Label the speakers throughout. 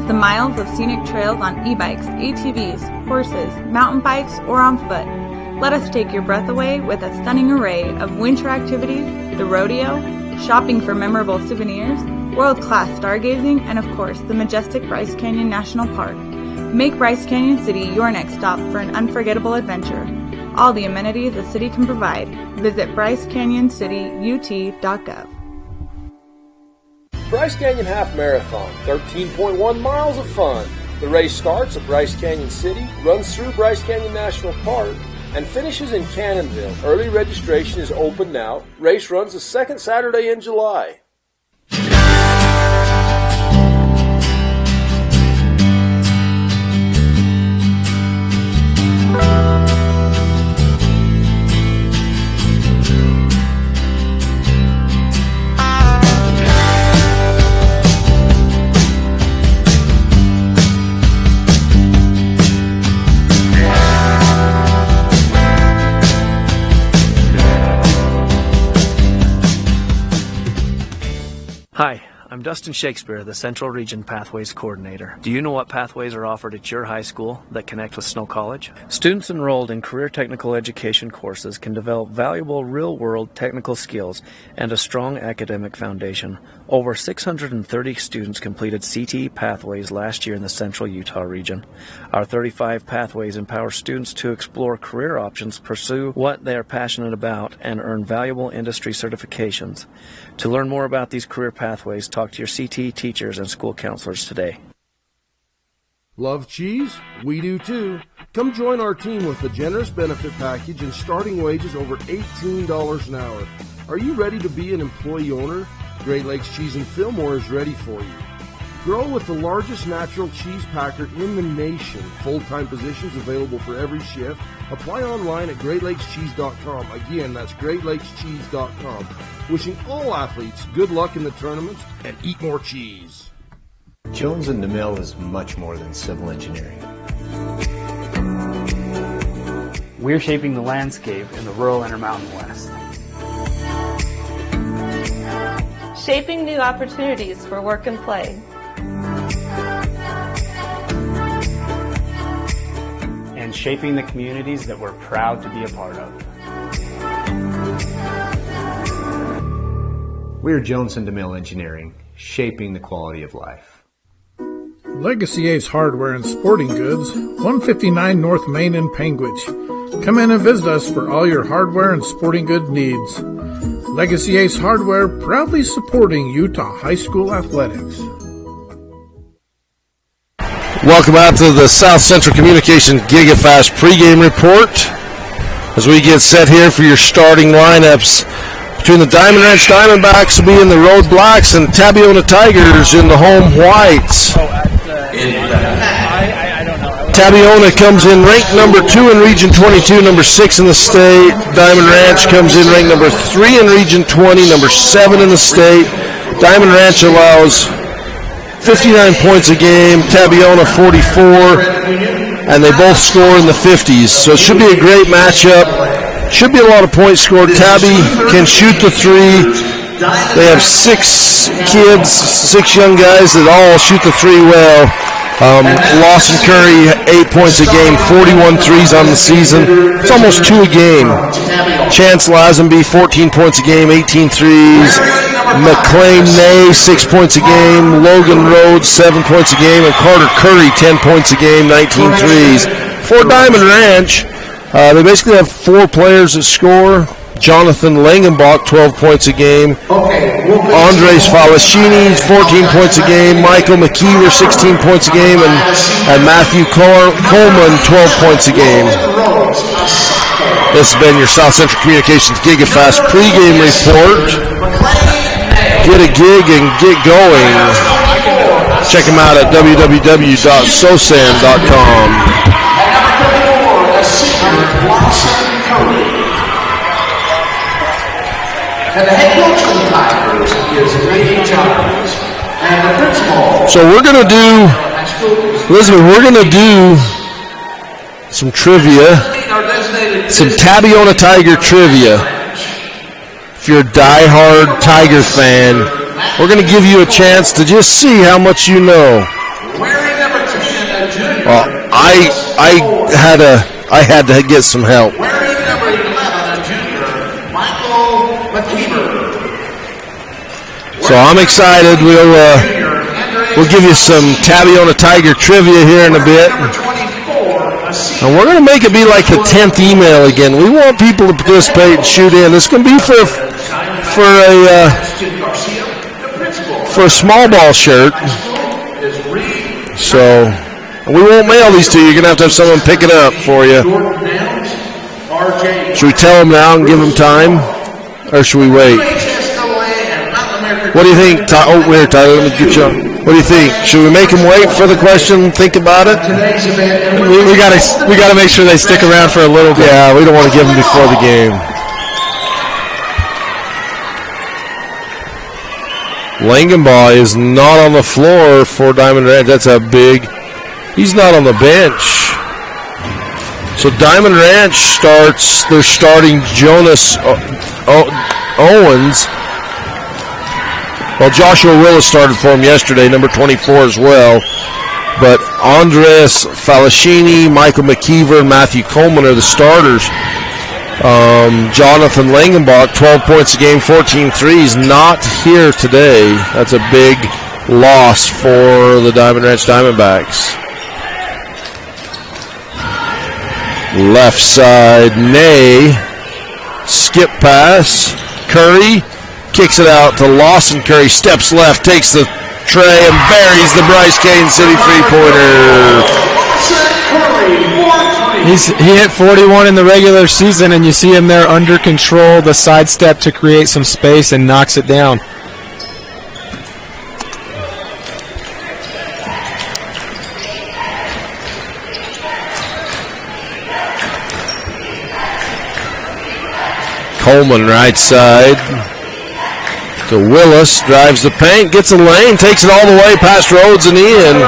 Speaker 1: the miles of scenic trails on e-bikes, ATVs, horses, mountain bikes, or on foot. Let us take your breath away with a stunning array of winter activities, the rodeo, shopping for memorable souvenirs, world-class stargazing, and of course, the majestic Bryce Canyon National Park. Make Bryce Canyon City your next stop for an unforgettable adventure. All the amenities the city can provide. Visit BryceCanyonCityUT.gov.
Speaker 2: Bryce Canyon Half Marathon, 13.1 miles of fun. The race starts at Bryce Canyon City, runs through Bryce Canyon National Park, and finishes in Cannonville. Early registration is open now. Race runs the second Saturday in July.
Speaker 3: Hi, I'm Dustin Shakespeare, the Central Region Pathways Coordinator. Do you know what pathways are offered at your high school that connect with Snow College? Students enrolled in career technical education courses can develop valuable real-world technical skills and a strong academic foundation. Over 630 students completed CTE pathways last year in the Central Utah region. Our 35 pathways empower students to explore career options, pursue what they are passionate about, and earn valuable industry certifications. To learn more about these career pathways, talk to your CTE teachers and school counselors today.
Speaker 4: Love cheese? We do too. Come join our team with a generous benefit package and starting wages over $18 an hour. Are you ready to be an employee owner? Great Lakes Cheese in Fillmore is ready for you. Grow with the largest natural cheese packer in the nation. Full-time positions available for every shift. Apply online at GreatLakesCheese.com. Again, that's GreatLakesCheese.com. Wishing all athletes good luck in the tournaments and eat more cheese.
Speaker 5: Jones & DeMille is much more than civil engineering.
Speaker 6: We're shaping the landscape in the rural Intermountain West.
Speaker 7: Shaping new opportunities for work and play.
Speaker 6: And shaping the communities that we're proud to be a part of.
Speaker 5: We're Jones & DeMille Engineering, shaping the quality of life.
Speaker 8: Legacy Ace Hardware and Sporting Goods, 159 North Main in Panguitch. Come in and visit us for all your hardware and sporting good needs. Legacy Ace Hardware, proudly supporting Utah high school athletics.
Speaker 2: Welcome out to the South Central Communications GigaFast pregame report as we get set here for your starting lineups. Between the Diamond Ranch Diamondbacks will be in the Road Blacks and Tabiona Tigers in the home whites. Tabiona comes in ranked number 2 in Region 22, number 6 in the state. Diamond Ranch comes in ranked number 3 in Region 20, number 7 in the state. Diamond Ranch allows 59 points a game, Tabiona 44, and they both score in the 50s. So it should be a great matchup. Should be a lot of points scored. Tabby can shoot the 3. They have 6 kids, 6 young guys that all shoot the 3 well. Lawson Curry, 8 points a game, 41 threes on the season. It's almost 2 a game. Chance Lazenby, 14 points a game, 18 threes. McLean Ney, 6 points a game. Logan Rhodes, 7 points a game. And Carter Curry, 10 points a game, 19 threes. For Diamond Ranch, they basically have 4 players that score. Jonathan Langenbach, 12 points a game. Andres Falaschini, 14 points a game. Michael McKeever, 16 points a game. And Matthew Coleman, 12 points a game. This has been your South Central Communications GigaFast pregame report. Get a gig and get going. Check them out at www.sosan.com.
Speaker 9: And the head coach of the Tigers is Ray Johns. And the principal.
Speaker 2: So we're going to do, Elizabeth, we're going to do some trivia, some Tabiona Tiger trivia. If you're a diehard Tiger fan, we're going to give you a chance to just see how much you know. Well, I had to get some help.
Speaker 9: Wearing number 11, a junior, Michael McKeever.
Speaker 2: So I'm excited. We'll give you some Tabiona Tiger trivia here in a bit. And we're going to make it be like the 10th email again. We want people to participate and shoot in. This is going to be for a small ball shirt. So we won't mail these to you. You're going to have someone pick it up for you. Should we tell them now and give them time? Or should we wait? What do you think? Oh, wait, Tyler, let me get you on. What do you think? Should we make them wait for the question, think about it?
Speaker 10: We gotta make sure they stick around for a little bit.
Speaker 2: Yeah, we don't want to give them before the game. Langenbaugh is not on the floor for Diamond Ranch. That's a big. He's not on the bench. So Diamond Ranch starts. They're starting Jonas Owens. Well, Joshua Willis started for him yesterday, number 24 as well. But Andres Falascini, Michael McKeever, and Matthew Coleman are the starters. Jonathan Langenbach, 12 points a game, 14 threes, not here today. That's a big loss for the Diamond Ranch Diamondbacks. Left side, Nay. Skip pass. Curry kicks it out to Lawson. Curry steps left, takes the tray, and buries the Bryce Kane City three-pointer.
Speaker 10: He hit 41 in the regular season, and you see him there under control, the sidestep to create some space, and knocks it down.
Speaker 2: Coleman right side to Willis, drives the paint, gets a lane, takes it all the way past Rhodes and in.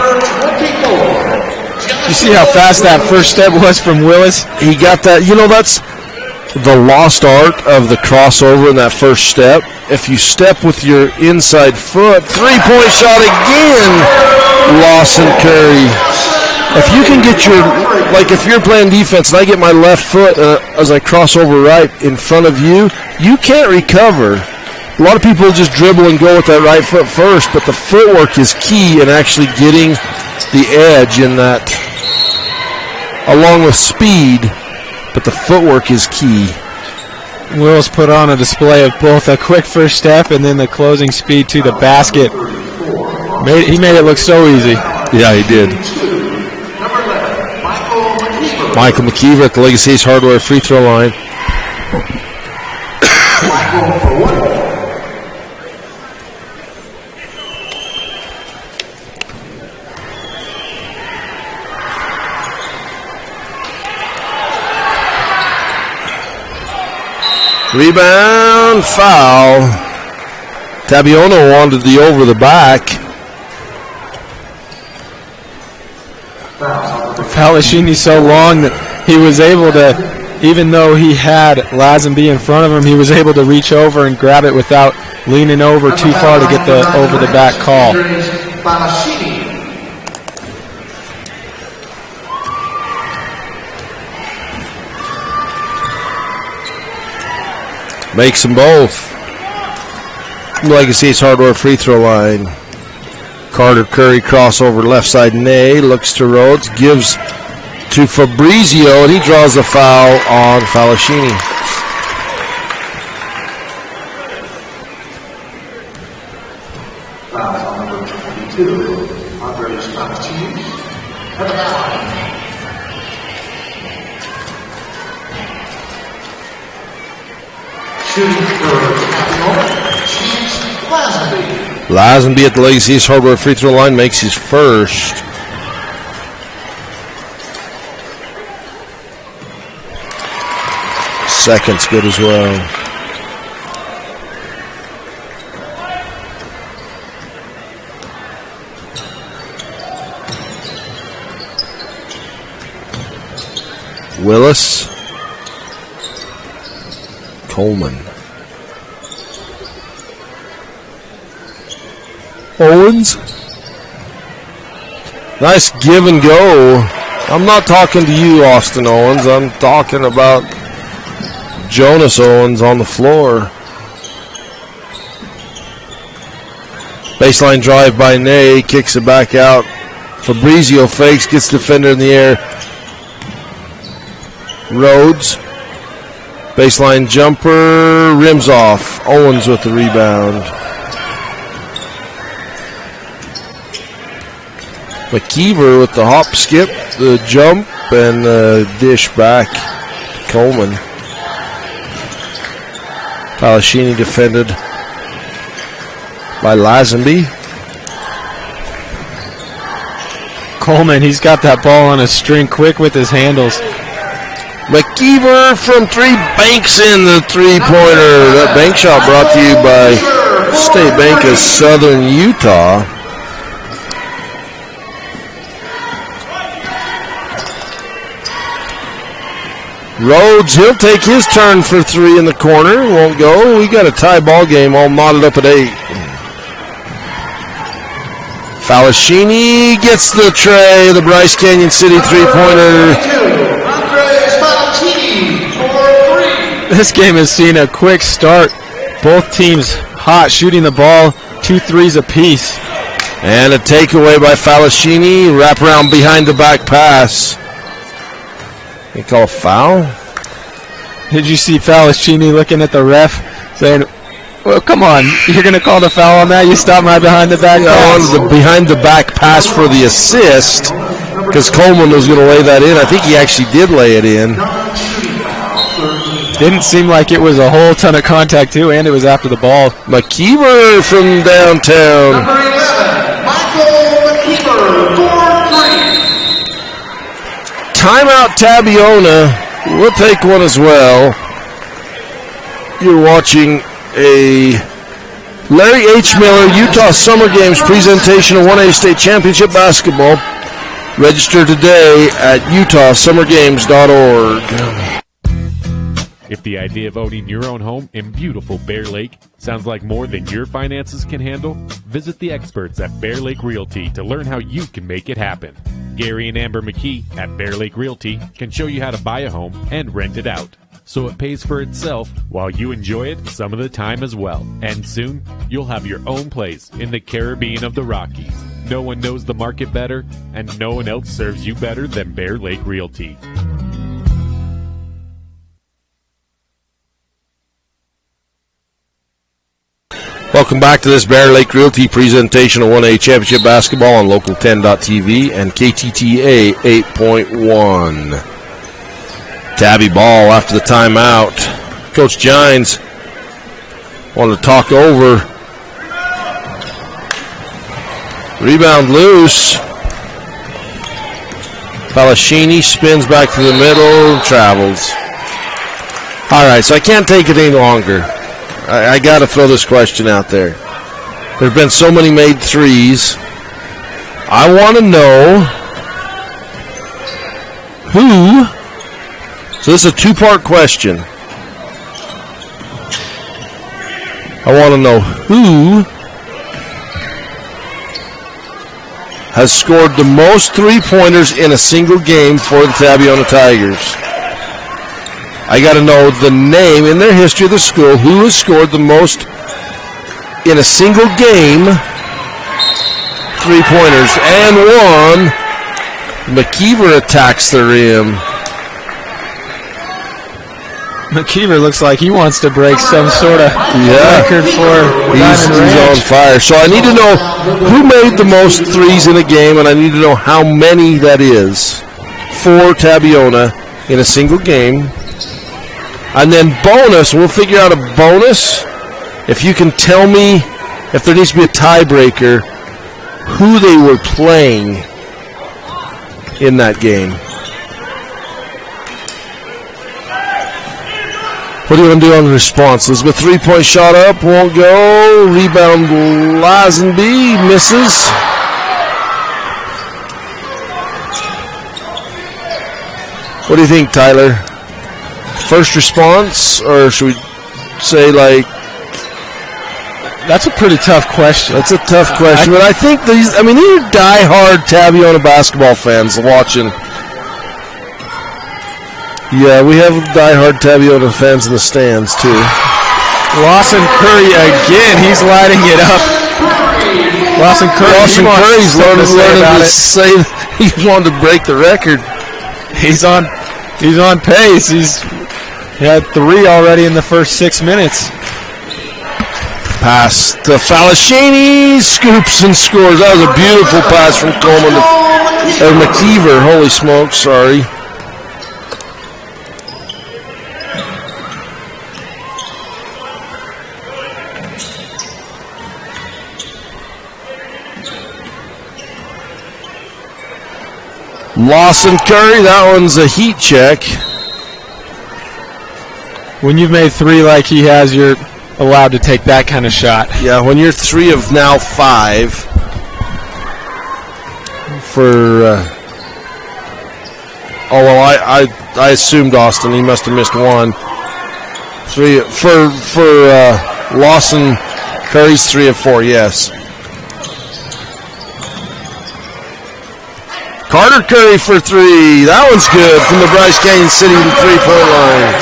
Speaker 10: You see how fast that first step was from Willis?
Speaker 2: He got that. You know, that's the lost art of the crossover in that first step. If you step with your inside foot, three-point shot again, Lawson Curry. If you can get your, like if you're playing defense and I get my left foot as I cross over right in front of you, you can't recover. A lot of people just dribble and go with that right foot first, but the footwork is key in actually getting the edge in that, along with speed, but the footwork is key.
Speaker 10: Wills put on a display of both a quick first step and then the closing speed to the basket. He made it look so easy.
Speaker 2: Yeah, he did. Michael McKeever at the Legacy Ace Hardware free throw line. Rebound, foul. Tabiona wanted the over the back.
Speaker 10: Falascini so long that he was able to, even though he had Lazenby in front of him, he was able to reach over and grab it without leaning over too far to get the over the back call.
Speaker 2: Makes them both. Legacy Ace Hardware free throw line. Carter Curry crossover left side. Nay looks to Rhodes, gives to Fabrizio, and he draws a foul on Falascini.
Speaker 9: Foul on number 22, Andres Falascini. At the line. Shooting for Tabiona, Chance Lazenby.
Speaker 2: Lazenby at the Legacy Ace Hardware free throw line makes his first. Second's good as well. Willis. Coleman. Owens. Nice give and go. I'm not talking to you, Austin Owens. I'm talking about Jonas Owens on the floor. Baseline drive by Ney, kicks it back out. Fabrizio fakes, gets defender in the air. Rhodes. Baseline jumper, rims off. Owens with the rebound. McKeever with the hop, skip, the jump, and the dish back to Coleman. Palashini defended by Lazenby.
Speaker 10: Coleman, he's got that ball on a string, quick with his handles.
Speaker 2: McKeever from three, banks in the three-pointer. That bank shot brought to you by State Bank of Southern Utah. Rhodes, he'll take his turn for three in the corner. Won't go. We got a tie ball game all knotted up at 8. Falashini gets the tray. The Bryce Canyon City three-pointer.
Speaker 10: This game has seen a quick start. Both teams hot, shooting the ball, 2 threes apiece.
Speaker 2: And a takeaway by Falashini. Wrap around behind the back pass. They call a foul?
Speaker 10: Did you see Falashini looking at the ref saying, well, come on, you're going to call the foul on that? You stopped my behind the back pass.
Speaker 2: On the behind the back pass for the assist, because Coleman was going to lay that in. I think he actually did lay it in.
Speaker 10: Didn't seem like it was a whole ton of contact, too, and it was after the ball.
Speaker 2: McKeever from downtown.
Speaker 9: Number 11, Michael McKeever, 4-3.
Speaker 2: Timeout Tabiona. We'll take one as well. You're watching a Larry H. Miller Utah Summer Games presentation of 1A State Championship Basketball. Register today at utahsummergames.org.
Speaker 11: If the idea of owning your own home in beautiful Bear Lake sounds like more than your finances can handle, visit the experts at Bear Lake Realty to learn how you can make it happen. Gary and Amber McKee at Bear Lake Realty can show you how to buy a home and rent it out, so it pays for itself while you enjoy it some of the time as well. And soon, you'll have your own place in the Caribbean of the Rockies. No one knows the market better, and no one else serves you better than Bear Lake Realty.
Speaker 2: Welcome back to this Bear Lake Realty presentation of 1A Championship Basketball on Local 10.tv and KTTA 8.1. Tabby ball after the timeout. Coach Gines wanted to talk over. Rebound loose. Palashini spins back to the middle and travels. All right, so I can't take it any longer. I got to throw this question out there. There have been so many made threes. I want to know who. So this is a two-part question. I want to know who has scored the most three-pointers in a single game for the Tabiona Tigers. I got to know the name in their history of the school, who has scored the most in a single game, three-pointers. And one, McKeever attacks the rim.
Speaker 10: McKeever looks like he wants to break some sort of record for
Speaker 2: He's on fire. So I need to know who made the most threes in a game, and I need to know how many that is for Tabiona in a single game. And then bonus, we'll figure out a bonus. If you can tell me if there needs to be a tiebreaker, who they were playing in that game. What do you want to do on the response? Elizabeth, three-point shot up, won't go. Rebound, Lazenby, misses. What do you think, Tyler? First response, or should we say, like,
Speaker 10: That's a pretty tough question.
Speaker 2: That's a tough question, but I think these are die-hard Tabiona basketball fans watching. Yeah, we have die-hard Tabiona fans in the stands, too.
Speaker 10: Lawson Curry again. He's lighting it up. Lawson Curry's
Speaker 2: learning to say he wanted to break the record.
Speaker 10: He's on pace. He had 3 already in the first 6 minutes.
Speaker 2: Pass to Falashini, scoops and scores. That was a beautiful pass from Coleman to McKeever. Holy smokes, sorry. Lawson Curry, that one's a heat check.
Speaker 10: When you've made 3 like he has, you're allowed to take that kind of shot.
Speaker 2: Yeah, when you're 3 of now 5 for I assumed Austin. He must have missed 1. 3 for Lawson Curry's 3 of 4. Yes. Carter Curry for 3. That one's good from the Bryce Canyon City 3-point line.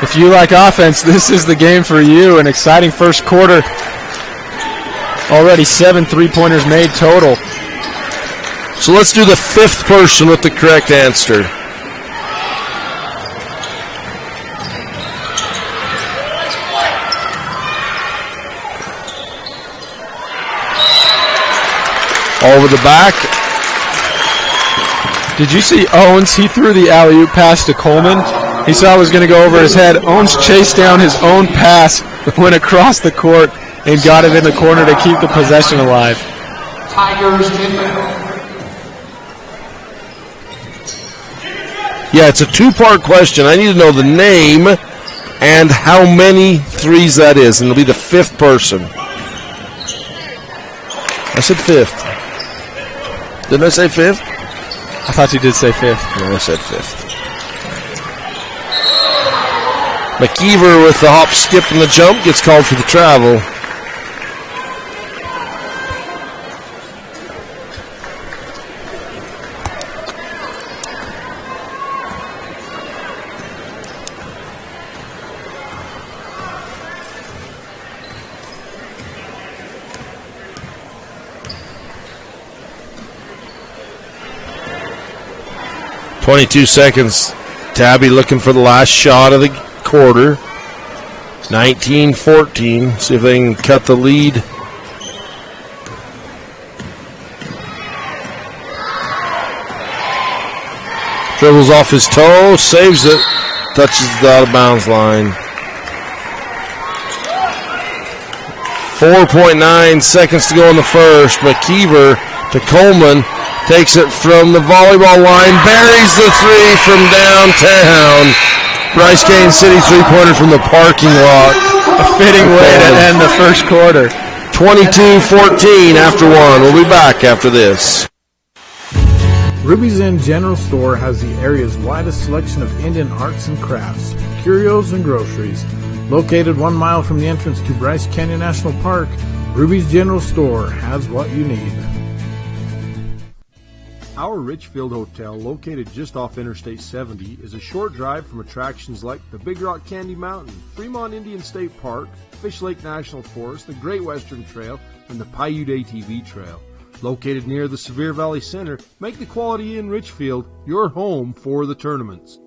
Speaker 10: If you like offense, this is the game for you. An exciting first quarter. Already 7 3-pointers made total.
Speaker 2: So let's do the 5th person with the correct answer. Over the back.
Speaker 10: Did you see Owens? He threw the alley-oop pass to Coleman. He saw it was going to go over his head. Owens chased down his own pass, went across the court, and got it in the corner to keep the possession alive.
Speaker 9: Tigers inbound.
Speaker 2: Yeah, it's a 2-part question. I need to know the name and how many 3s that is, and it'll be the 5th person. I said 5th. Didn't I say 5th?
Speaker 10: I thought you did say 5th.
Speaker 2: No, I said 5th. McKeever with the hop, skip, and the jump gets called for the travel. .22 seconds. Tabby looking for the last shot of the quarter. 19-14. See if they can cut the lead. Dribbles off his toe, saves it, touches the out of bounds line. 4.9 seconds to go in the first. McKeever to Coleman. Takes it from the volleyball line, buries the 3 from downtown. Bryce Canyon City 3-pointer from the parking lot.
Speaker 10: A fitting way to end the first quarter.
Speaker 2: 22-14 after 1. We'll be back after this.
Speaker 8: Ruby's Inn General Store has the area's widest selection of Indian arts and crafts, curios, and groceries. Located 1 mile from the entrance to Bryce Canyon National Park, Ruby's General Store has what you need.
Speaker 4: Our Richfield Hotel, located just off Interstate 70, is a short drive from attractions like the Big Rock Candy Mountain, Fremont Indian State Park, Fish Lake National Forest, the Great Western Trail, and the Paiute ATV Trail. Located near the Sevier Valley Center, make the Quality Inn Richfield your home for the tournaments.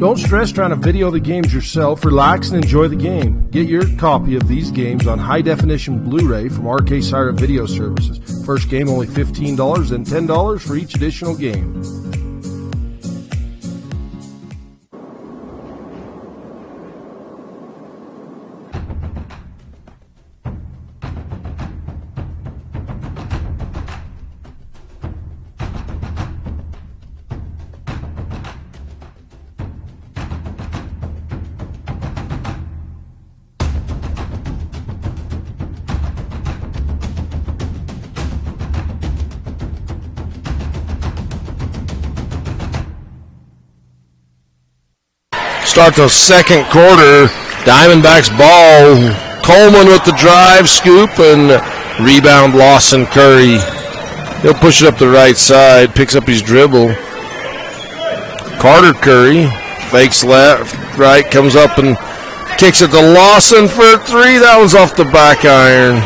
Speaker 4: Don't stress trying to video the games yourself. Relax and enjoy the game. Get your copy of these games on high-definition Blu-ray from RK Siren Video Services. First game only $15 and $10 for each additional game.
Speaker 2: Start the second quarter. Diamondbacks ball. Coleman with the drive, scoop, and rebound Lawson Curry. He'll push it up the right side, picks up his dribble. Carter Curry fakes left, right, comes up and kicks it to Lawson for 3. That was off the back iron.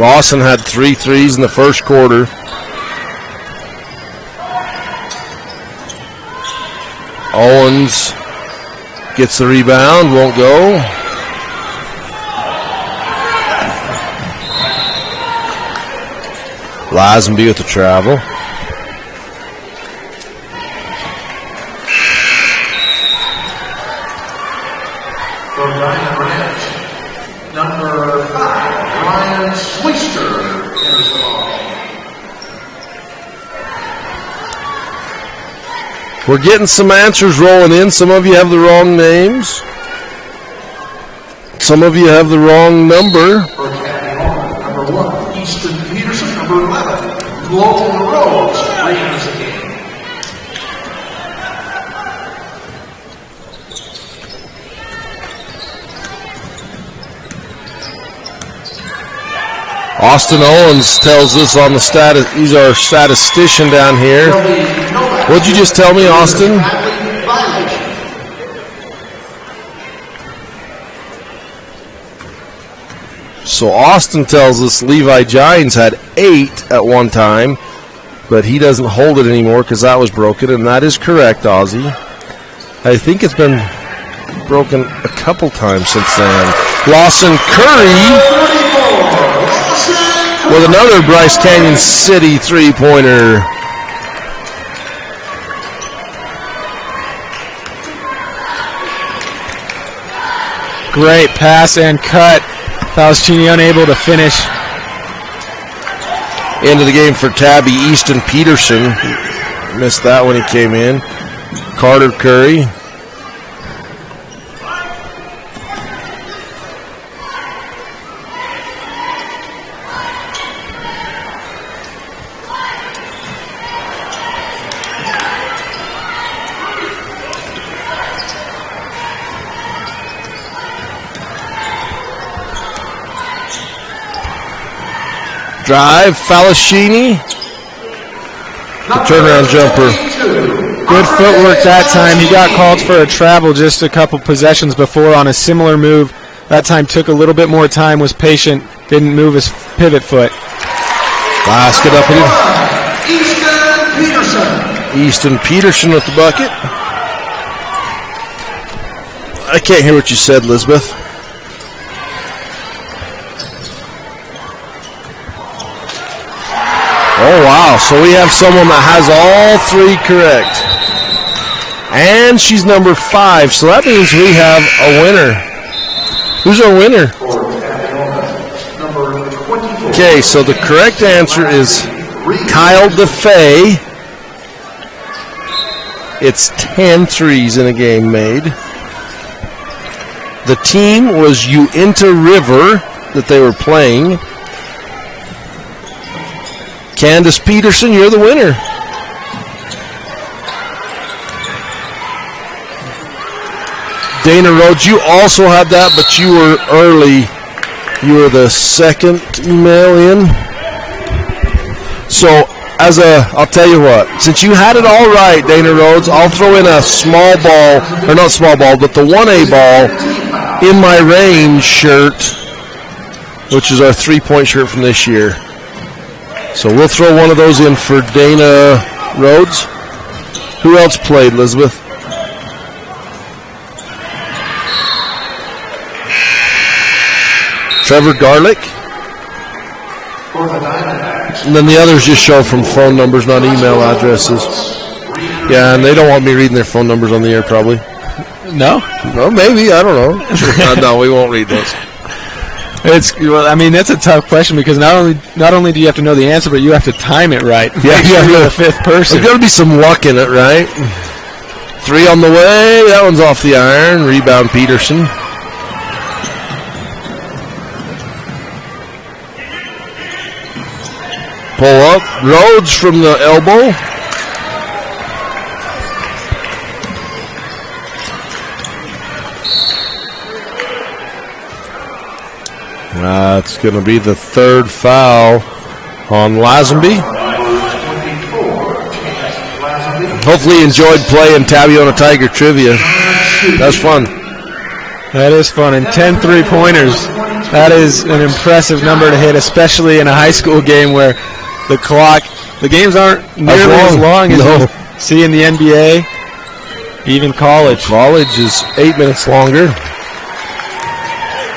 Speaker 2: Lawson had 3 threes in the first quarter. Owens gets the rebound, won't go. Lazenby with the travel.
Speaker 9: For Diamond Ranch, number 5, Ryan Sweister enters the ball.
Speaker 2: We're getting some answers rolling in. Some of you have the wrong names. Some of you have the wrong number.
Speaker 9: For Tabiona, number 1, Easton Peterson, number 11, Global Rose, enters the game.
Speaker 2: Austin Owens tells us on the status. He's our statistician down here. What'd you just tell me, Austin? So Austin tells us Levi Gines had 8 at one time, but he doesn't hold it anymore because that was broken, and that is correct, Ozzy. I think it's been broken a couple times since then. Lawson Curry with another Bryce Canyon City three-pointer.
Speaker 10: Great pass and cut. Faustini unable to finish.
Speaker 2: Into the game for Tabby Easton Peterson. Missed that when he came in. Carter Curry. Drive, Falascini. The turnaround jumper.
Speaker 10: Good footwork that time. He got called for a travel just a couple possessions before on a similar move. That time took a little bit more time, was patient, didn't move his pivot foot.
Speaker 2: Basket up in.
Speaker 9: Easton Peterson.
Speaker 2: Easton Peterson with the bucket. I can't hear what you said, Elizabeth. Oh, wow. So we have someone that has all 3 correct. And she's number 5. So that means we have a winner. Who's our winner? Okay, so the correct answer is Kyle DeFay. It's 10 threes in a game made. The team was Uinta River that they were playing. Candace Peterson, you're the winner. Dana Rhodes, you also had that, but you were early. You were the second email in. So, I'll tell you what, since you had it all right, Dana Rhodes, I'll throw in a small ball, or not small ball, but the 1A ball in my range shirt, which is our 3-point shirt from this year. So we'll throw one of those in for Dana Rhodes. Who else played, Elizabeth? Trevor Garlick. And then the others just show from phone numbers, not email addresses. Yeah, and they don't want me reading their phone numbers on the air, probably.
Speaker 10: No?
Speaker 2: No, maybe. I don't know. No, we won't read those.
Speaker 10: That's a tough question because not only do you have to know the answer, but you have to time it right.
Speaker 2: Yeah,
Speaker 10: you're the 5th person.
Speaker 2: There's got to be some luck in it, right? 3 on the way. That one's off the iron. Rebound Peterson. Pull up. Rhodes from the elbow. It's going to be the third foul on Lazenby. Hopefully you enjoyed playing Tabiona Tiger Trivia. That's fun.
Speaker 10: That is fun. And 10 3-pointers. That is an impressive number to hit, especially in a high school game where the games aren't nearly as long as you see in the NBA, even college.
Speaker 2: College is 8 minutes longer.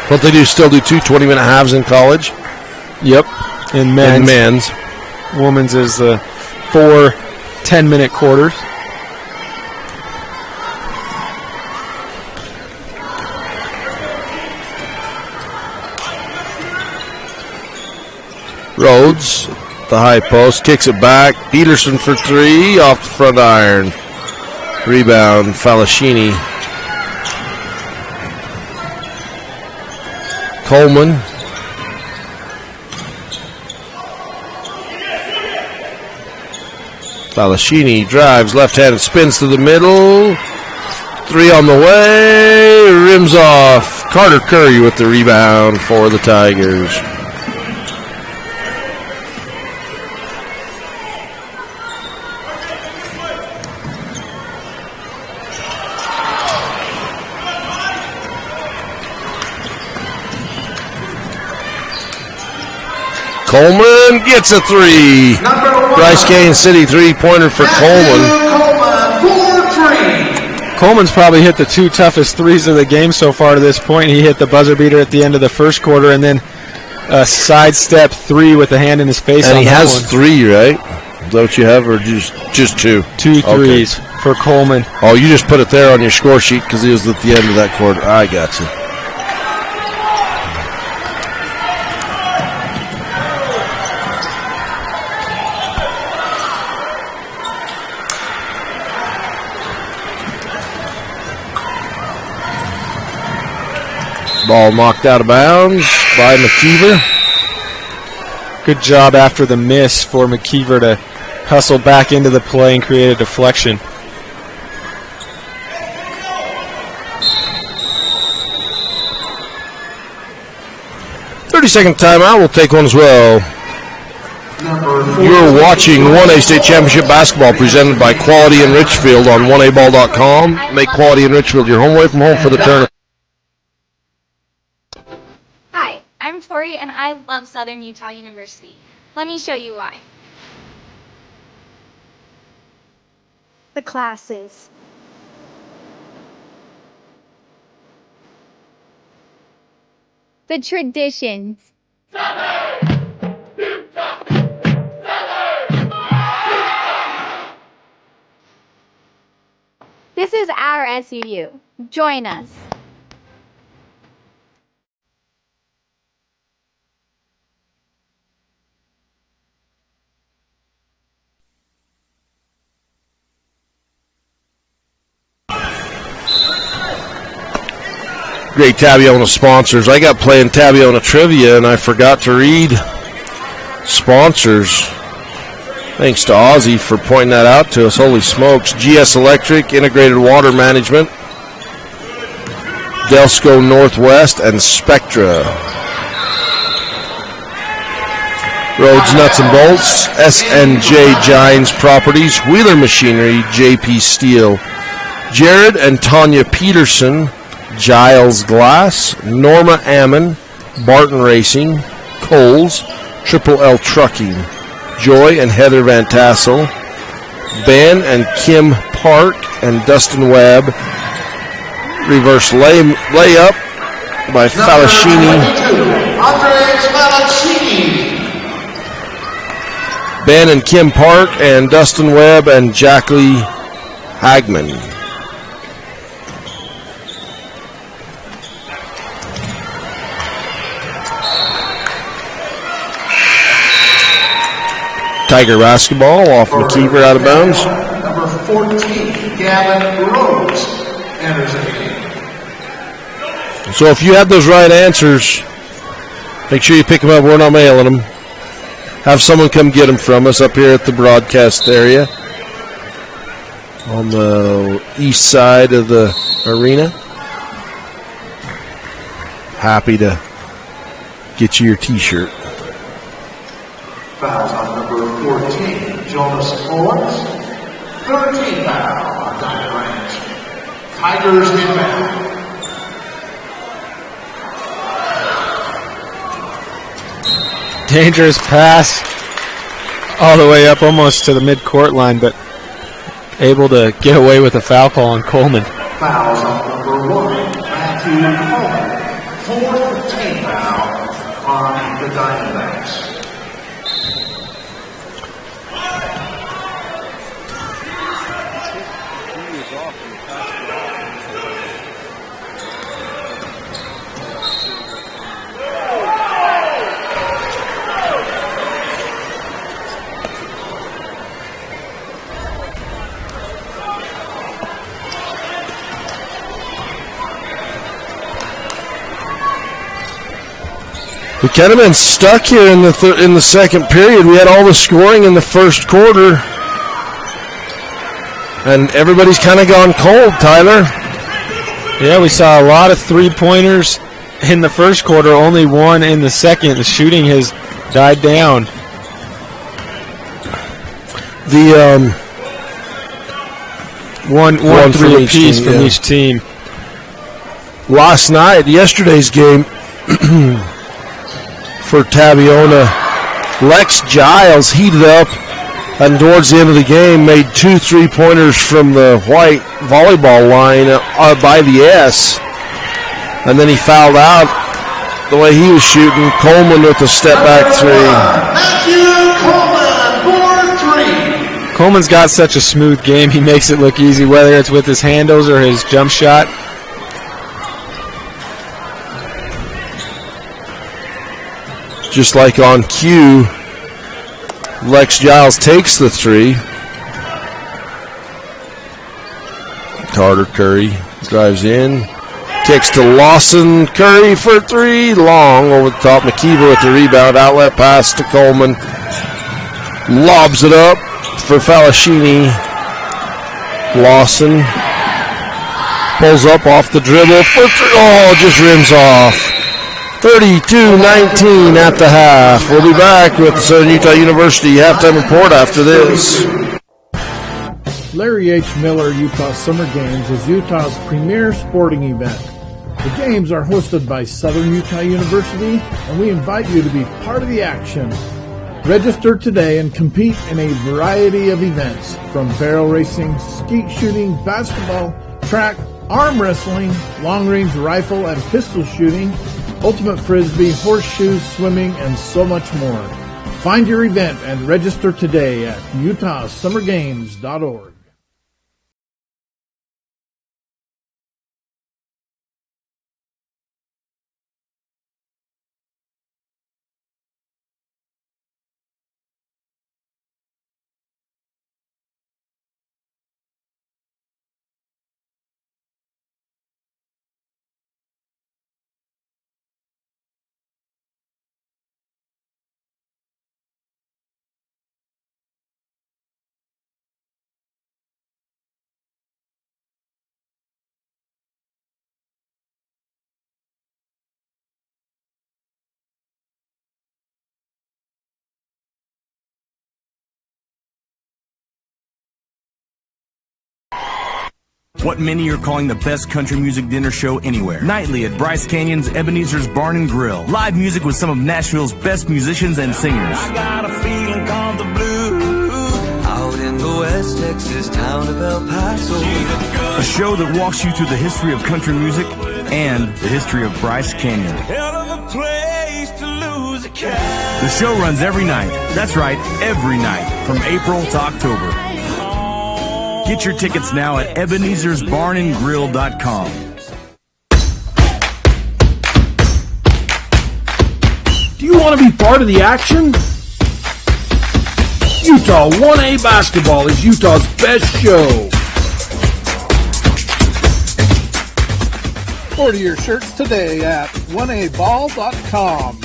Speaker 2: But they still do 2 20-minute halves in college.
Speaker 10: Yep. In men's. Women's is 4 10-minute quarters.
Speaker 2: Rhodes, the high post, kicks it back. Peterson for 3, off the front iron. Rebound, Falascini. Coleman. Falascini drives left-handed, spins to the middle. 3 on the way, rims off. Carter Curry with the rebound for the Tigers. Coleman gets a 3. Bryce Kane City 3-pointer for Coleman.
Speaker 10: Coleman's probably hit the 2 toughest threes of the game so far to this point. He hit the buzzer beater at the end of the first quarter and then a sidestep 3 with the hand in his face.
Speaker 2: And he has 3, right? Is that what you have, or just 2?
Speaker 10: 2 threes for Coleman.
Speaker 2: Oh, you just put it there on your score sheet because he was at the end of that quarter. I got you. Ball knocked out of bounds by McKeever.
Speaker 10: Good job after the miss for McKeever to hustle back into the play and create a deflection.
Speaker 2: "30-second timeout. We'll take one as well. You're watching 1A State Championship Basketball presented by Quality in Richfield on 1aball.com. Make Quality in Richfield your home away from home for the tournament.
Speaker 12: I'm Tori, and I love Southern Utah University. Let me show you why. The classes. The traditions. This is our SUU. Join us.
Speaker 2: Great Tabiona sponsors. I got playing Tabiona Trivia and I forgot to read sponsors. Thanks to Ozzy for pointing that out to us. Holy smokes. GS Electric, Integrated Water Management, Delsco Northwest, and Spectra. Rhodes Nuts and Bolts, S&J Gines Properties, Wheeler Machinery, JP Steel, Jared and Tanya Peterson, Giles Glass, Norma Ammon, Barton Racing, Coles, Triple L Trucking, Joy and Heather Van Tassel, Ben and Kim Park and Dustin Webb, reverse layup by Falascini. Ben and Kim Park and Dustin Webb and Jackie Hagman. Tiger basketball off McKeever out of bounds.
Speaker 9: Number 14, Gavin Rhodes enters the game.
Speaker 2: So if you have those right answers, make sure you pick them up. We're not mailing them. Have someone come get them from us up here at the broadcast area on the east side of the arena. Happy to get you your T-shirt.
Speaker 9: Fouls on number 14, Jonas Owens. 13 foul on Diamond Ranch. Tigers inbound.
Speaker 10: Dangerous pass all the way up almost to the mid-court line, but able to get away with a foul call on Coleman.
Speaker 9: Fouls on number 1, Matthew Coleman. 4th team foul on the Diamondbacks.
Speaker 2: We kind of been stuck here in the second period. We had all the scoring in the first quarter, and everybody's kind of gone cold, Tyler.
Speaker 10: Yeah, we saw a lot of three-pointers in the first quarter, only one in the second. The shooting has died down.
Speaker 2: The
Speaker 10: one three apiece from each team.
Speaker 2: Yesterday's game, for Tabiona, Lex Giles heated up and towards the end of the game made 2 3-pointers from the white volleyball line by the S, and then he fouled out the way he was shooting. Coleman with a step-back 3.
Speaker 9: Matthew Coleman, 4-3.
Speaker 10: Coleman's got such a smooth game, he makes it look easy, whether it's with his handles or his jump shot.
Speaker 2: Just like on cue, Lex Giles takes the 3. Carter Curry drives in, kicks to Lawson. Curry for 3, long over the top. McKeever with the rebound, outlet pass to Coleman. Lobs it up for Falascini. Lawson pulls up off the dribble for 3. Oh, just rims off. 32-19 at the half. We'll be back with the Southern Utah University halftime report after this.
Speaker 8: Larry H. Miller Utah Summer Games is Utah's premier sporting event. The games are hosted by Southern Utah University, and we invite you to be part of the action. Register today and compete in a variety of events, from barrel racing, skeet shooting, basketball, track, arm wrestling, long-range rifle and pistol shooting, ultimate frisbee, horseshoes, swimming, and so much more. Find your event and register today at utahsummergames.org.
Speaker 13: What many are calling the best country music dinner show anywhere. Nightly at Bryce Canyon's Ebenezer's Barn and Grill. Live music with some of Nashville's best musicians and singers.
Speaker 14: I got a feeling called the blues. Out in the West Texas town of El Paso.
Speaker 13: A show that walks you through the history of country music and the history of Bryce Canyon.
Speaker 14: Hell of a place to lose a cat.
Speaker 13: The show runs every night. That's right, every night from April to October. Get your tickets now at Ebenezer'sBarnandGrill.com.
Speaker 4: Do you want to be part of the action? Utah 1A Basketball is Utah's best show.
Speaker 8: Order your shirts today at 1aball.com.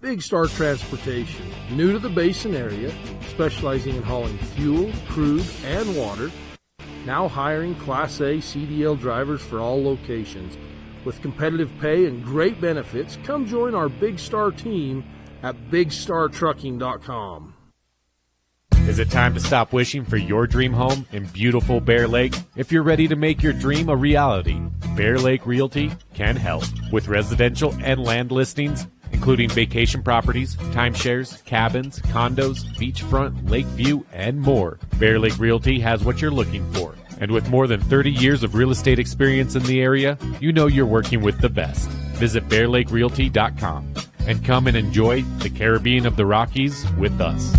Speaker 4: Big Star Transportation, new to the Basin area, specializing in hauling fuel, crude, and water, now hiring Class A CDL drivers for all locations. With competitive pay and great benefits, come join our Big Star team at BigStarTrucking.com.
Speaker 11: Is it time to stop wishing for your dream home in beautiful Bear Lake? If you're ready to make your dream a reality, Bear Lake Realty can help. With residential and land listings, including vacation properties, timeshares, cabins, condos, beachfront, lake view, and more, Bear Lake Realty has what you're looking for. And with more than 30 years of real estate experience in the area, you know you're working with the best. Visit BearLakeRealty.com and come and enjoy the Caribbean of the Rockies with us.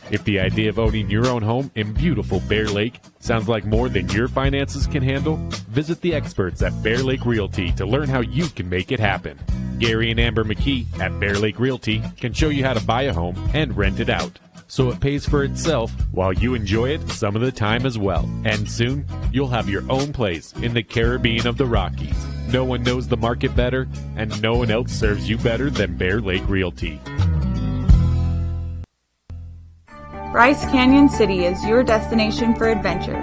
Speaker 11: If the idea of owning your own home in beautiful Bear Lake sounds like more than your finances can handle, visit the experts at Bear Lake Realty to learn how you can make it happen. Gary and Amber McKee at Bear Lake Realty can show you how to buy a home and rent it out, so it pays for itself while you enjoy it some of the time as well. And soon, you'll have your own place in the Caribbean of the Rockies. No one knows the market better, and no one else serves you better than Bear Lake Realty.
Speaker 1: Bryce Canyon City is your destination for adventure.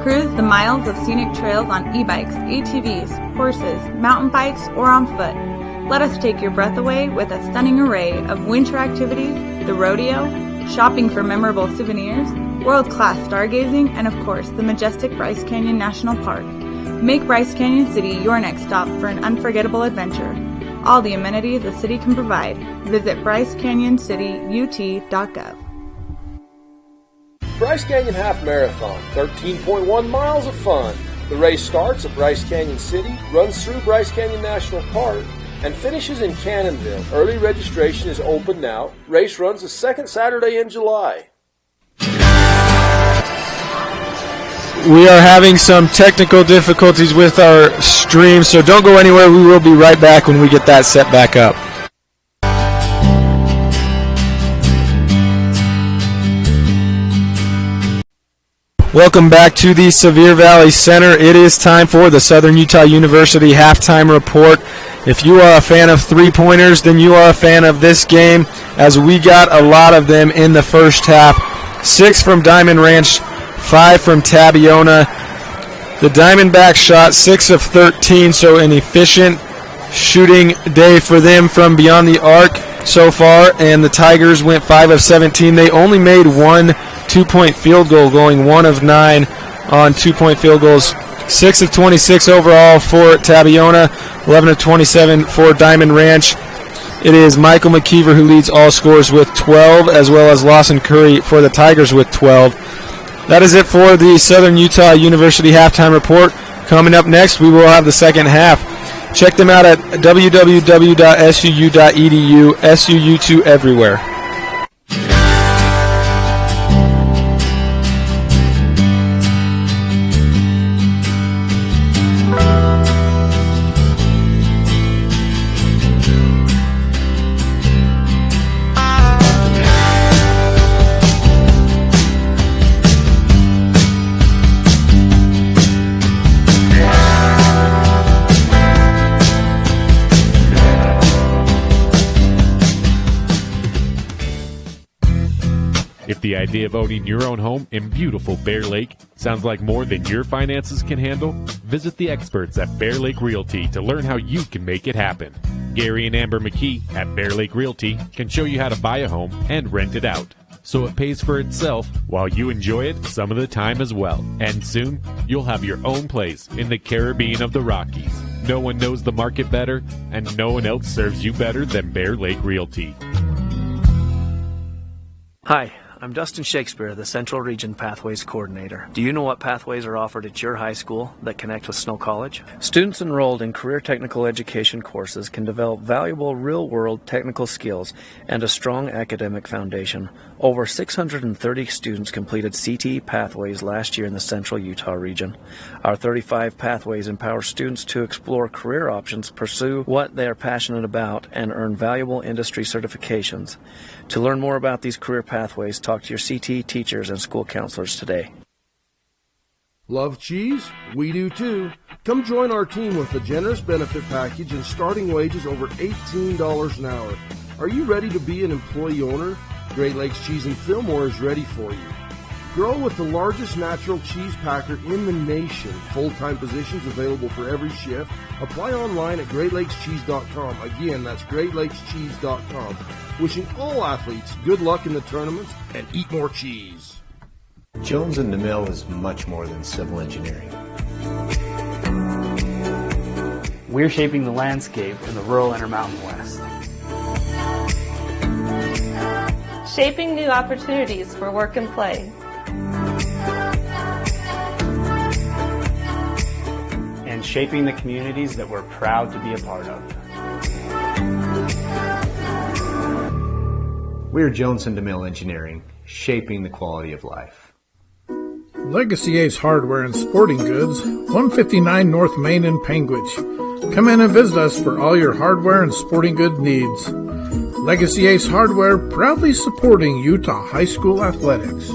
Speaker 1: Cruise the miles of scenic trails on e-bikes, ATVs, horses, mountain bikes, or on foot. Let us take your breath away with a stunning array of winter activities, the rodeo, shopping for memorable souvenirs, world-class stargazing, and of course, the majestic Bryce Canyon National Park. Make Bryce Canyon City your next stop for an unforgettable adventure. All the amenities the city can provide. Visit BryceCanyonCityUT.gov.
Speaker 4: Bryce Canyon Half Marathon, 13.1 miles of fun. The race starts at Bryce Canyon City, runs through Bryce Canyon National Park, and finishes in Cannonville. Early registration is open now. Race runs the second Saturday in July.
Speaker 10: We are having some technical difficulties with our stream, so don't go anywhere. We will be right back when we get that set back up. Welcome back to the Sevier Valley Center. It is time for the Southern Utah University Halftime Report. If you are a fan of three-pointers, then you are a fan of this game, as we got a lot of them in the first half. 6 from Diamond Ranch, 5 from Tabiona. The Diamondbacks shot 6 of 13, so an efficient shooting day for them from beyond the arc so far, and the Tigers went 5 of 17. They only made one two-point field goal, going 1 of 9 on two-point field goals. 6 of 26 overall for Tabiona, 11 of 27 for Diamond Ranch. It is Michael McKeever who leads all scorers with 12, as well as Lawson Curry for the Tigers with 12. That is it for the Southern Utah University Halftime Report. Coming up next, we will have the second half. Check them out at www.suu.edu, SUU2 everywhere.
Speaker 11: If the idea of owning your own home in beautiful Bear Lake sounds like more than your finances can handle, visit the experts at Bear Lake Realty to learn how you can make it happen. Gary and Amber McKee at Bear Lake Realty can show you how to buy a home and rent it out, so it pays for itself while you enjoy it some of the time as well. And soon, you'll have your own place in the Caribbean of the Rockies. No one knows the market better, and no one else serves you better than Bear Lake Realty.
Speaker 3: Hi, I'm Dustin Shakespeare, the Central Region Pathways Coordinator. Do you know what pathways are offered at your high school that connect with Snow College? Students enrolled in career technical education courses can develop valuable real-world technical skills and a strong academic foundation. Over 630 students completed CTE pathways last year in the Central Utah region. Our 35 pathways empower students to explore career options, pursue what they are passionate about, and earn valuable industry certifications. To learn more about these career pathways, talk to your CTE teachers and school counselors today.
Speaker 4: Love cheese? We do too. Come join our team with a generous benefit package and starting wages over $18 an hour. Are you ready to be an employee owner? Great Lakes Cheese and Fillmore is ready for you. Grow with the largest natural cheese packer in the nation. Full-time positions available for every shift. Apply online at GreatLakesCheese.com. Again, that's GreatLakesCheese.com. Wishing all athletes good luck in the tournaments and eat more cheese.
Speaker 5: Jones and DeMille is much more than civil engineering.
Speaker 6: We're shaping the landscape in the rural Intermountain West.
Speaker 7: Shaping new opportunities for work and play.
Speaker 6: And shaping the communities that we're proud to be a part of.
Speaker 5: We're Jones and DeMille Engineering, shaping the quality of life.
Speaker 8: Legacy Ace Hardware and Sporting Goods, 159 North Main in Panguitch. Come in and visit us for all your hardware and sporting good needs. Legacy Ace Hardware, proudly supporting Utah High School athletics.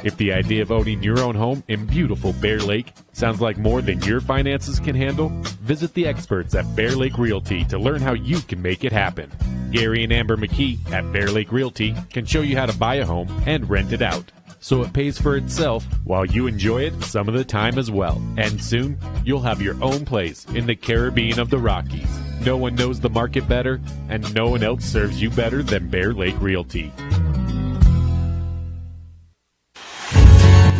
Speaker 11: If the idea of owning your own home in beautiful Bear Lake sounds like more than your finances can handle, visit the experts at Bear Lake Realty to learn how you can make it happen. Gary and Amber McKee at Bear Lake Realty can show you how to buy a home and rent it out, so it pays for itself while you enjoy it some of the time as well. And soon, you'll have your own place in the Caribbean of the Rockies. No one knows the market better, and no one else serves you better than Bear Lake Realty.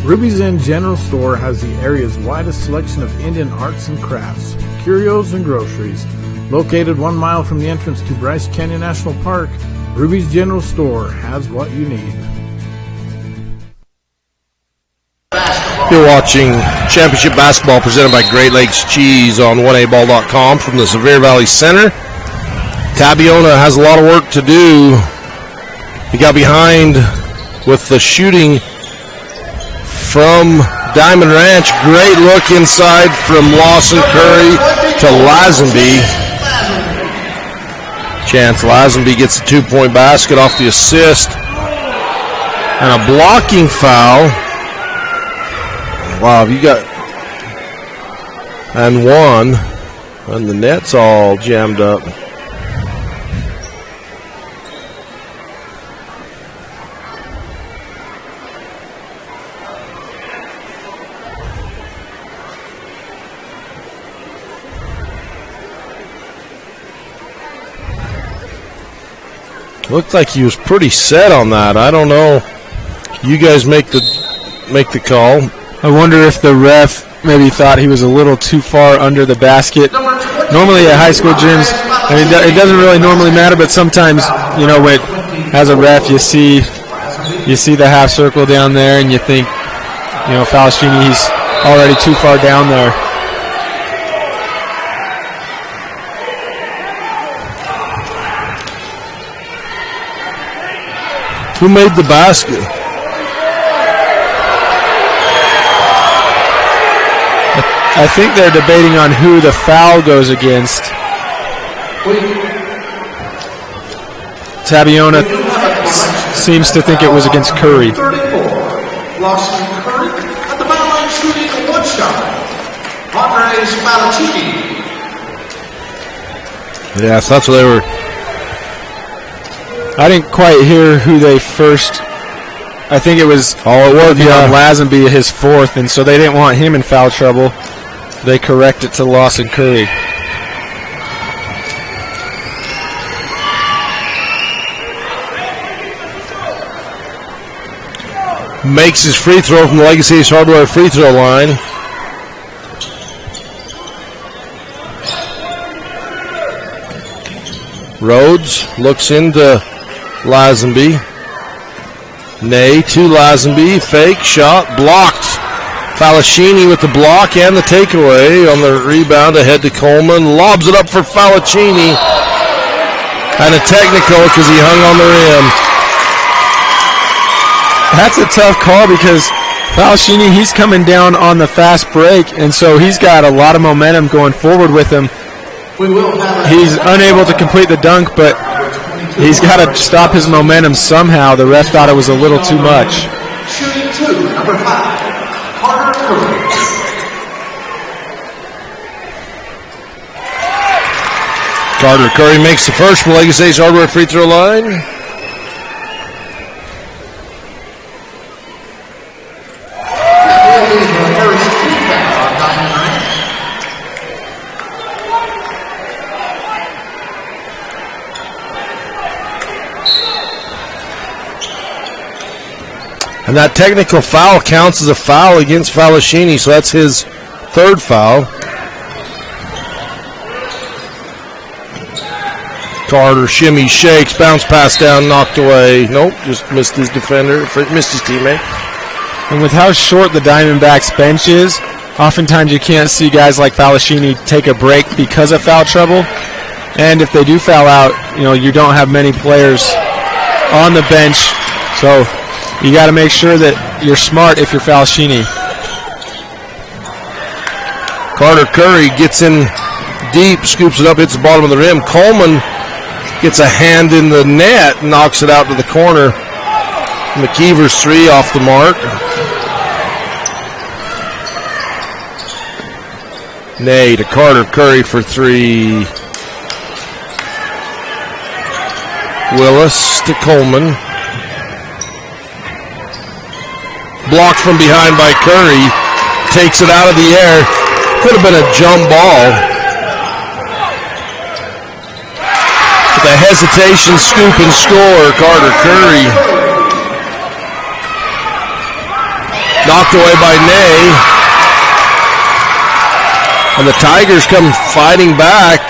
Speaker 8: Ruby's Inn General Store has the area's widest selection of Indian arts and crafts, curios, and groceries. Located 1 mile from the entrance to Bryce Canyon National Park, Ruby's General Store has what you need.
Speaker 2: You're watching Championship Basketball presented by Great Lakes Cheese on 1aball.com from the Sevier Valley Center. Tabiona has a lot of work to do. He got behind with the shooting from Diamond Ranch. Great look inside from Lawson Curry to Lazenby. Chance Lazenby gets the 2-point basket off the assist. And a blocking foul. Wow, you got... And one. And the net's all jammed up. Looked like he was pretty set on that. I don't know. You guys make the call.
Speaker 10: I wonder if the ref maybe thought he was a little too far under the basket. Normally at high school gyms, I mean, it doesn't really normally matter, but sometimes, you know, as a ref, you see the half circle down there, and you think, you know, Falashini, he's already too far down there.
Speaker 2: Who made the basket?
Speaker 10: I think they're debating on who the foul goes against. Tabiona seems to think it was against Curry.
Speaker 9: 34. Lawson Curry at the foul line shooting a one shot. Andre Spalacini.
Speaker 2: Yes, that's what they were.
Speaker 10: I didn't quite hear who they first. I think it was on Lazenby, his fourth, and so they didn't want him in foul trouble. They correct it to Lawson Curry.
Speaker 2: Makes his free throw from the Legacy Ace Hardware free throw line. Rhodes looks into Lazenby. Nay to Lazenby. Fake shot blocked. Falashini with the block and the takeaway on the rebound ahead to Coleman. Lobs it up for Falashini. And a technical because he hung on the rim.
Speaker 10: That's a tough call because Falashini, he's coming down on the fast break, and so he's got a lot of momentum going forward with him. He's unable to complete the dunk, but he's got to stop his momentum somehow. The ref thought it was a little too much.
Speaker 9: Shooting 2, number 5, Carter Curry.
Speaker 2: Carter Curry makes the first from Legacy Ace Hardware free throw line. And that technical foul counts as a foul against Falashini, so that's his third foul. Carter shimmy, shakes, bounce pass down, knocked away. Nope, just missed his defender, missed his teammate.
Speaker 10: And with how short the Diamondbacks bench is, oftentimes you can't see guys like Falashini take a break because of foul trouble. And if they do foul out, you don't have many players on the bench. So you got to make sure that you're smart if you're Falashini.
Speaker 2: Carter Curry gets in deep, scoops it up, hits the bottom of the rim. Coleman gets a hand in the net, knocks it out to the corner. McKeever's three off the mark. Nay to Carter Curry for three. Willis to Coleman. Blocked from behind by Curry. Takes it out of the air. Could have been a jump ball. With a hesitation, scoop and score, Carter Curry. Knocked away by Ney. And the Tigers come fighting back.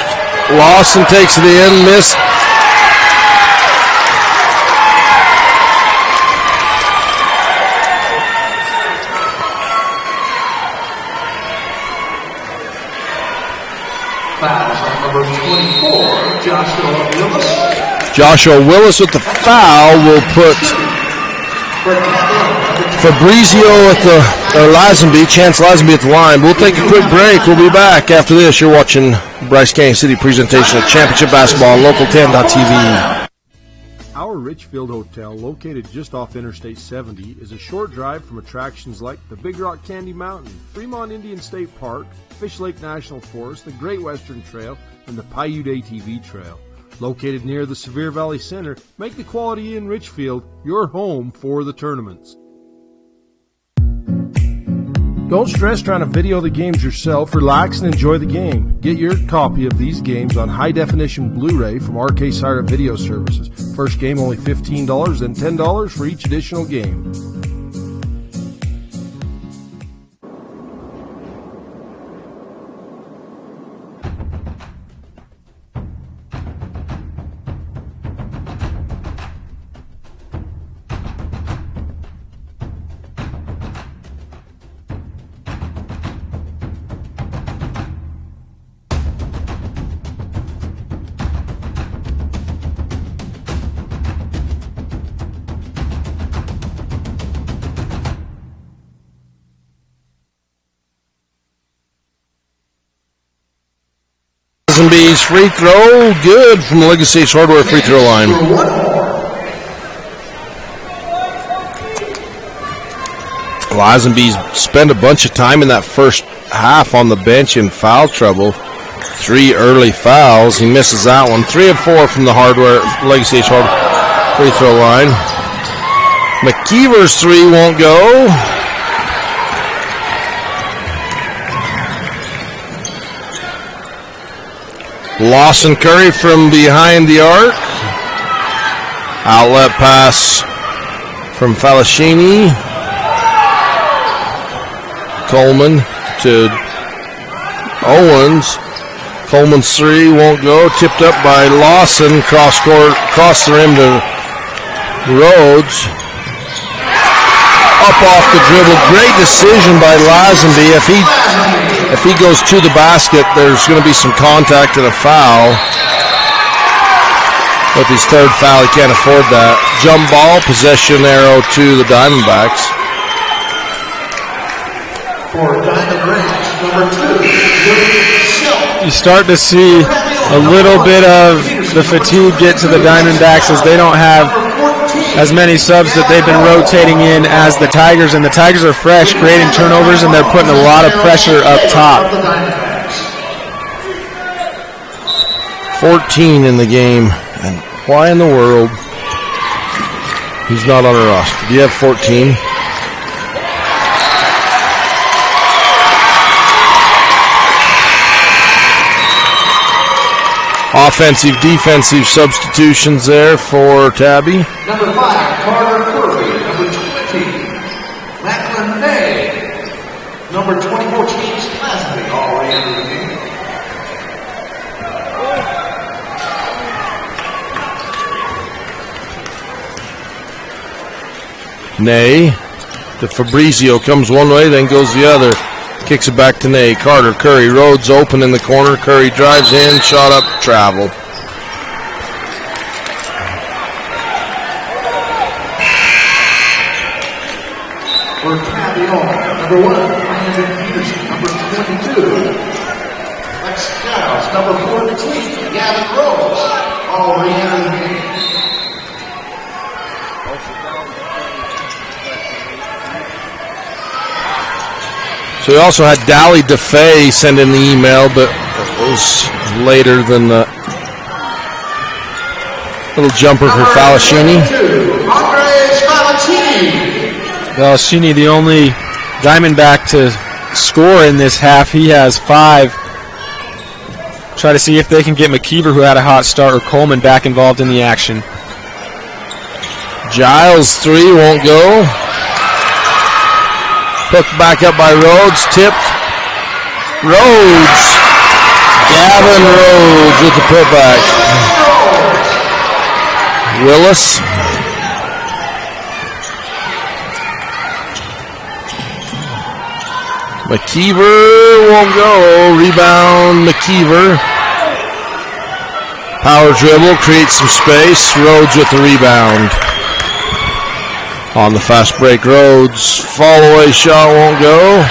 Speaker 2: Lawson takes it in, missed.
Speaker 9: Number 24, Joshua Willis.
Speaker 2: Joshua Willis with the foul will put Fabrizio at Chance Lazenby at the line. We'll take a quick break. We'll be back after this. You're watching Bryce Canyon City presentation of Championship Basketball on Local10.tv.
Speaker 4: Our Richfield Hotel, located just off Interstate 70, is a short drive from attractions like the Big Rock Candy Mountain, Fremont Indian State Park, Fish Lake National Forest, the Great Western Trail, and the Paiute ATV Trail. Located near the Sevier Valley Center, make the Quality Inn Richfield your home for the tournaments. Don't stress trying to video the games yourself. Relax and enjoy the game. Get your copy of these games on high-definition Blu-ray from RK Siren Video Services. First game only $15, then $10 for each additional game.
Speaker 2: Lazenby's free throw, good from the Legacy Hardware free throw line. Lazenby's spent a bunch of time in that first half on the bench in foul trouble. 3 early fouls. He misses that one. 3 of 4 from the Legacy Hardware free throw line. McKeever's 3 won't go. Lawson Curry from behind the arc. Outlet pass from Falashini. Coleman to Owens. Coleman's 3 won't go. Tipped up by Lawson. Cross the rim to Rhodes. Up off the dribble. Great decision by Lazenby. If he goes to the basket, there's going to be some contact and a foul. With his third foul, he can't afford that. Jump ball, possession arrow to the Diamondbacks.
Speaker 9: For Diamond Ranch, number 2,
Speaker 10: You start to see a little bit of the fatigue get to the Diamondbacks as they don't have as many subs that they've been rotating in as the Tigers, and the Tigers are fresh, creating turnovers, and they're putting a lot of pressure up top.
Speaker 2: 14 in the game, and why in the world he's not on a roster? Do you have 14? Offensive, defensive substitutions there for Tabby.
Speaker 9: Number 5, Carter Curry. Number 20, Number 24, James Lazenby, already into the game.
Speaker 2: Nay to Fabrizio, comes one way, then goes the other. Kicks it back to Nay. Carter, Curry, Rhodes open in the corner. Curry drives in, shot up, travel.
Speaker 9: For Tabiona, number 1, Brandon Peterson, number 22. Lex Giles, number 14, Gavin Rose, already into the game.
Speaker 2: So we also had Dally DeFay send in the email, but it was later than the little jumper for Falascini.
Speaker 10: Falascini, the only Diamondback to score in this half. He has 5. Try to see if they can get McKeever, who had a hot start, or Coleman back involved in the action.
Speaker 2: Giles 3 won't go. Hooked back up by Rhodes, tipped. Rhodes. Gavin Rhodes with the putback. Willis. McKeever won't go. Rebound, McKeever. Power dribble, creates some space. Rhodes with the rebound. On the fast break, Rhodes. Fall away shot won't go.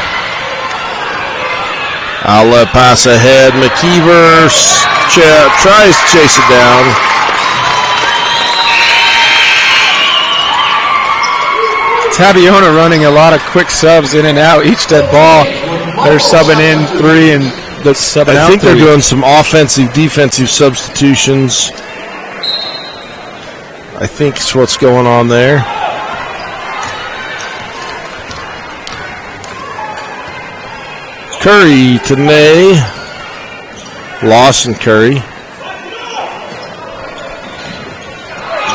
Speaker 2: Outlet pass ahead. McKeever tries to chase it down.
Speaker 10: Tabiona running a lot of quick subs in and out. Each dead ball, they're subbing in 3 and the subbing out.
Speaker 2: I think
Speaker 10: 3.
Speaker 2: they're doing some offensive, defensive substitutions. I think it's what's going on there. Curry to Nay. Lawson Curry.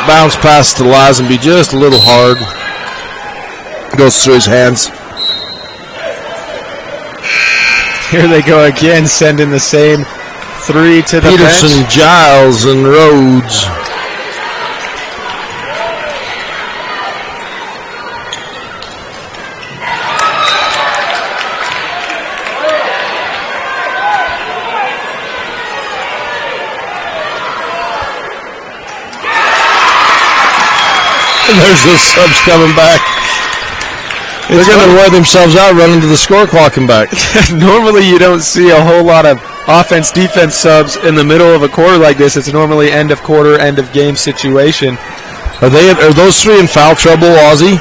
Speaker 2: Bounce pass to Lazenby, just a little hard. Goes through his hands.
Speaker 10: Here they go again, sending the same 3 to the
Speaker 2: Peterson,
Speaker 10: bench.
Speaker 2: Giles, and Rhodes. And there's the subs coming back. They're going to wear themselves out running to the score clock and back.
Speaker 10: Normally you don't see a whole lot of offense-defense subs in the middle of a quarter like this. It's normally end of quarter, end of game situation.
Speaker 2: Are those 3 in foul trouble, Ozzy?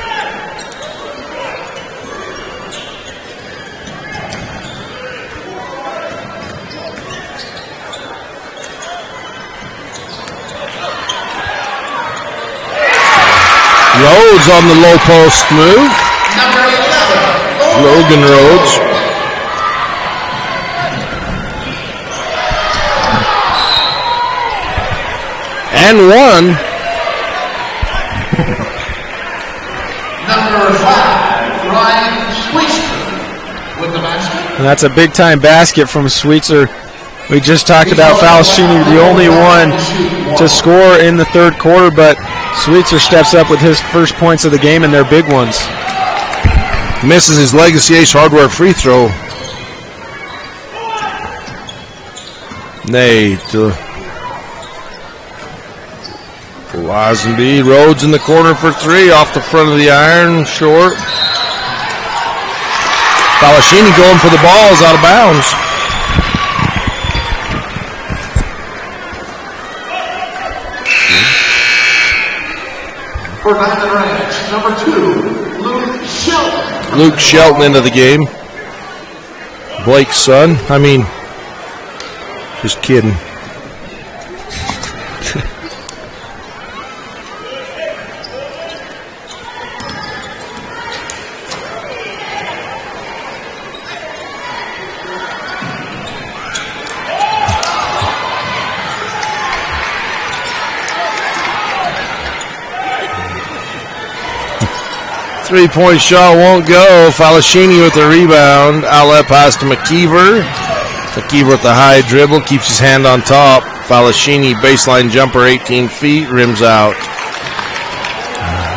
Speaker 2: Rhodes on the low post move. Logan Rhodes. And 1.
Speaker 9: Number 5, Ryan Sweetser with the basket.
Speaker 10: And that's a big-time basket from Sweetser. We just talked about Falascini, the only one to score in the third quarter, but Sweetser steps up with his first points of the game, and they're big ones.
Speaker 2: Misses his Legacy Ace hardware free throw. Nay to Lazenby. Rhodes in the corner for 3, off the front of the iron, short. Falascini going for the ball, is out of bounds.
Speaker 9: For Diamond Ranch, number 2, Luke Shelton.
Speaker 2: Luke Shelton into the game. Blake's son. I mean, just kidding. 3-point shot won't go. Falashini with the rebound. Outlet pass to McKeever. McKeever with the high dribble, keeps his hand on top. Falashini, baseline jumper, 18 feet, rims out.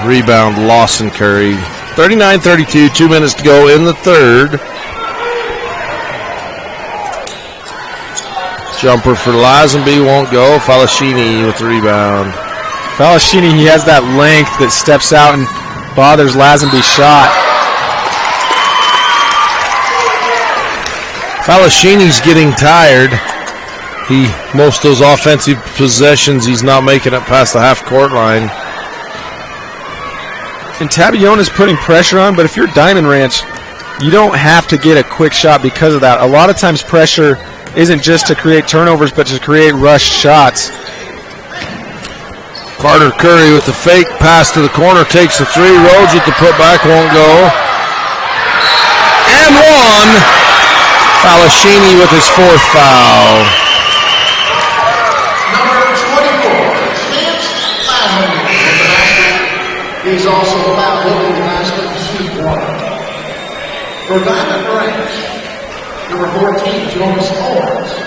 Speaker 2: Rebound, Lawson Curry. 39-32, 2 minutes to go in the third. Jumper for Lazenby won't go. Falashini with the rebound.
Speaker 10: Falashini, he has that length that steps out and bothers Lazenby's shot.
Speaker 2: Falashini's getting tired. Most of those offensive possessions, he's not making it past the half-court line.
Speaker 10: And Tabiona's putting pressure on, but if you're Diamond Ranch, you don't have to get a quick shot because of that. A lot of times pressure isn't just to create turnovers, but to create rushed shots.
Speaker 2: Carter Curry with the fake pass to the corner, takes the three. Rhodes with the putback, won't go. And one. Falashini with his fourth foul.
Speaker 9: Number 24, Chance Lazenby with the basket. He's also fouled looking the basket to shoot one. For Diamond Ranch, number 14, Jonas Owens.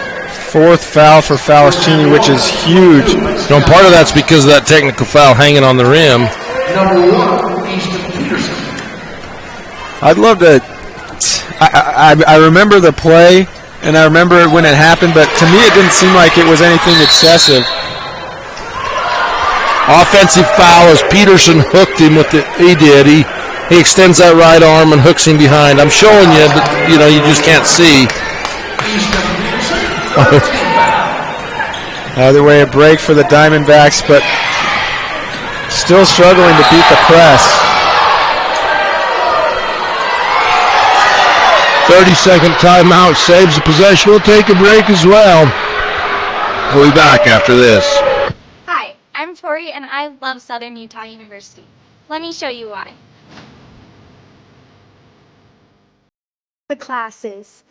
Speaker 10: Fourth foul for Falashini, which is huge.
Speaker 2: And part of that's because of that technical foul hanging on the rim.
Speaker 9: Number 1, Easton Peterson.
Speaker 10: I'd love to. I remember the play, and I remember when it happened, but to me it didn't seem like it was anything excessive.
Speaker 2: Offensive foul as Peterson hooked him with it. He did. He extends that right arm and hooks him behind. I'm showing you, but you just can't see.
Speaker 10: Either way, a break for the Diamondbacks, but still struggling to beat the press.
Speaker 2: 30-second timeout saves the possession. We'll take a break as well. We'll be back after this.
Speaker 12: Hi, I'm Tori, and I love Southern Utah University. Let me show you why. The classes.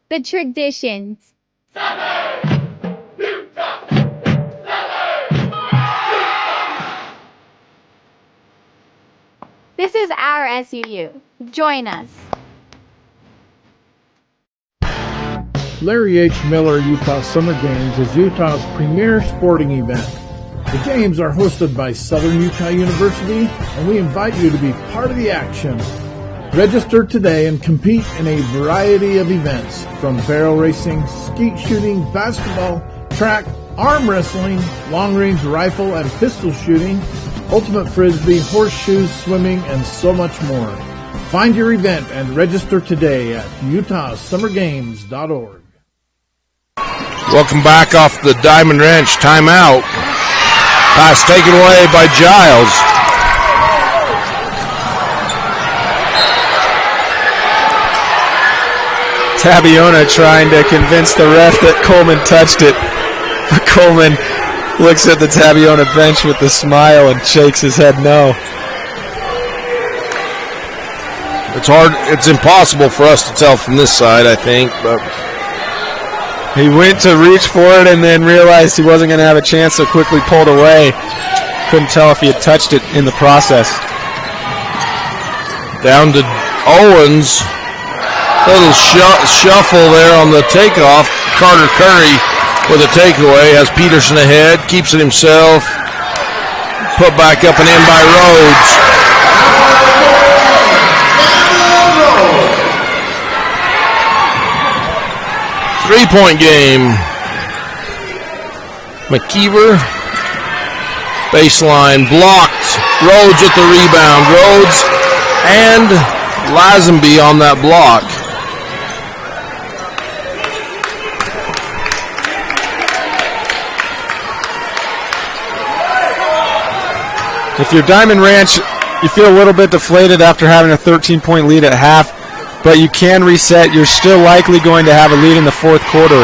Speaker 12: The traditions. This is our SUU. Join us.
Speaker 8: Larry H. Miller Utah Summer Games is Utah's premier sporting event. The games are hosted by Southern Utah University, and we invite you to be part of the action. Register today and compete in a variety of events, from barrel racing, skeet shooting, basketball, track, arm wrestling, long-range rifle and pistol shooting, ultimate frisbee, horseshoes, swimming, and so much more. Find your event and register today at utahsummergames.org.
Speaker 2: Welcome back off the Diamond Ranch timeout. Pass taken away by Giles.
Speaker 10: Tabiona trying to convince the ref that Coleman touched it. But Coleman looks at the Tabiona bench with a smile and shakes his head no.
Speaker 2: It's impossible for us to tell from this side, I think. But
Speaker 10: he went to reach for it and then realized he wasn't going to have a chance, so quickly pulled away. Couldn't tell if he had touched it in the process.
Speaker 2: Down to Owens. Little shuffle there on the takeoff. Carter Curry with a takeaway. Has Peterson ahead. Keeps it himself. Put back up and in by Rhodes. Three-point game. McKeever. Baseline blocked. Rhodes with the rebound. Rhodes and Lazenby on that block.
Speaker 10: If you're Diamond Ranch, you feel a little bit deflated after having a 13-point lead at half, but you can reset. You're still likely going to have a lead in the fourth quarter.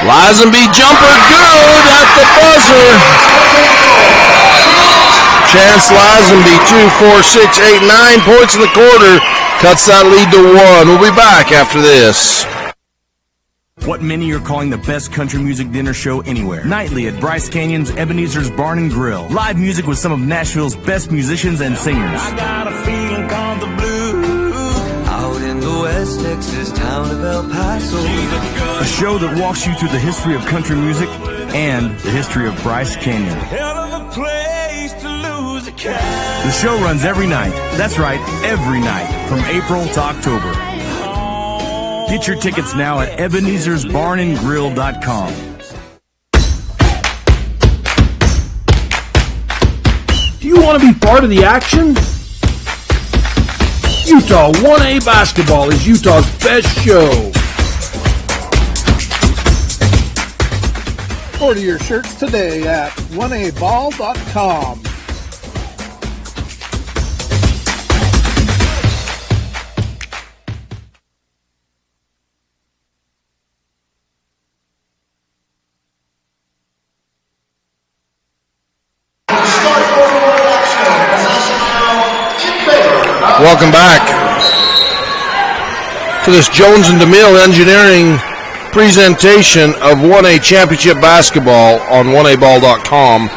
Speaker 2: Lazenby jumper good at the buzzer. Chance Lazenby, 2, 4, 6, 8, 9 points in the quarter. Cuts that lead to 1. We'll be back after this.
Speaker 13: What many are calling the best country music dinner show anywhere. Nightly at Bryce Canyon's Ebenezer's Barn and Grill. Live music with some of Nashville's best musicians and singers.
Speaker 14: I got a feeling called the blues. Out in the West Texas town of El Paso.
Speaker 13: A show that walks you through the history of country music and the history of Bryce Canyon.
Speaker 14: Hell of a place to lose a cat.
Speaker 13: The show runs every night. That's right, every night from April to October. Get your tickets now at Ebenezer'sBarnandGrill.com.
Speaker 4: Do you want to be part of the action? Utah 1A Basketball is Utah's best show.
Speaker 8: Order your shirts today at 1aball.com.
Speaker 2: Welcome back to this Jones and DeMille Engineering presentation of 1A Championship Basketball on 1aball.com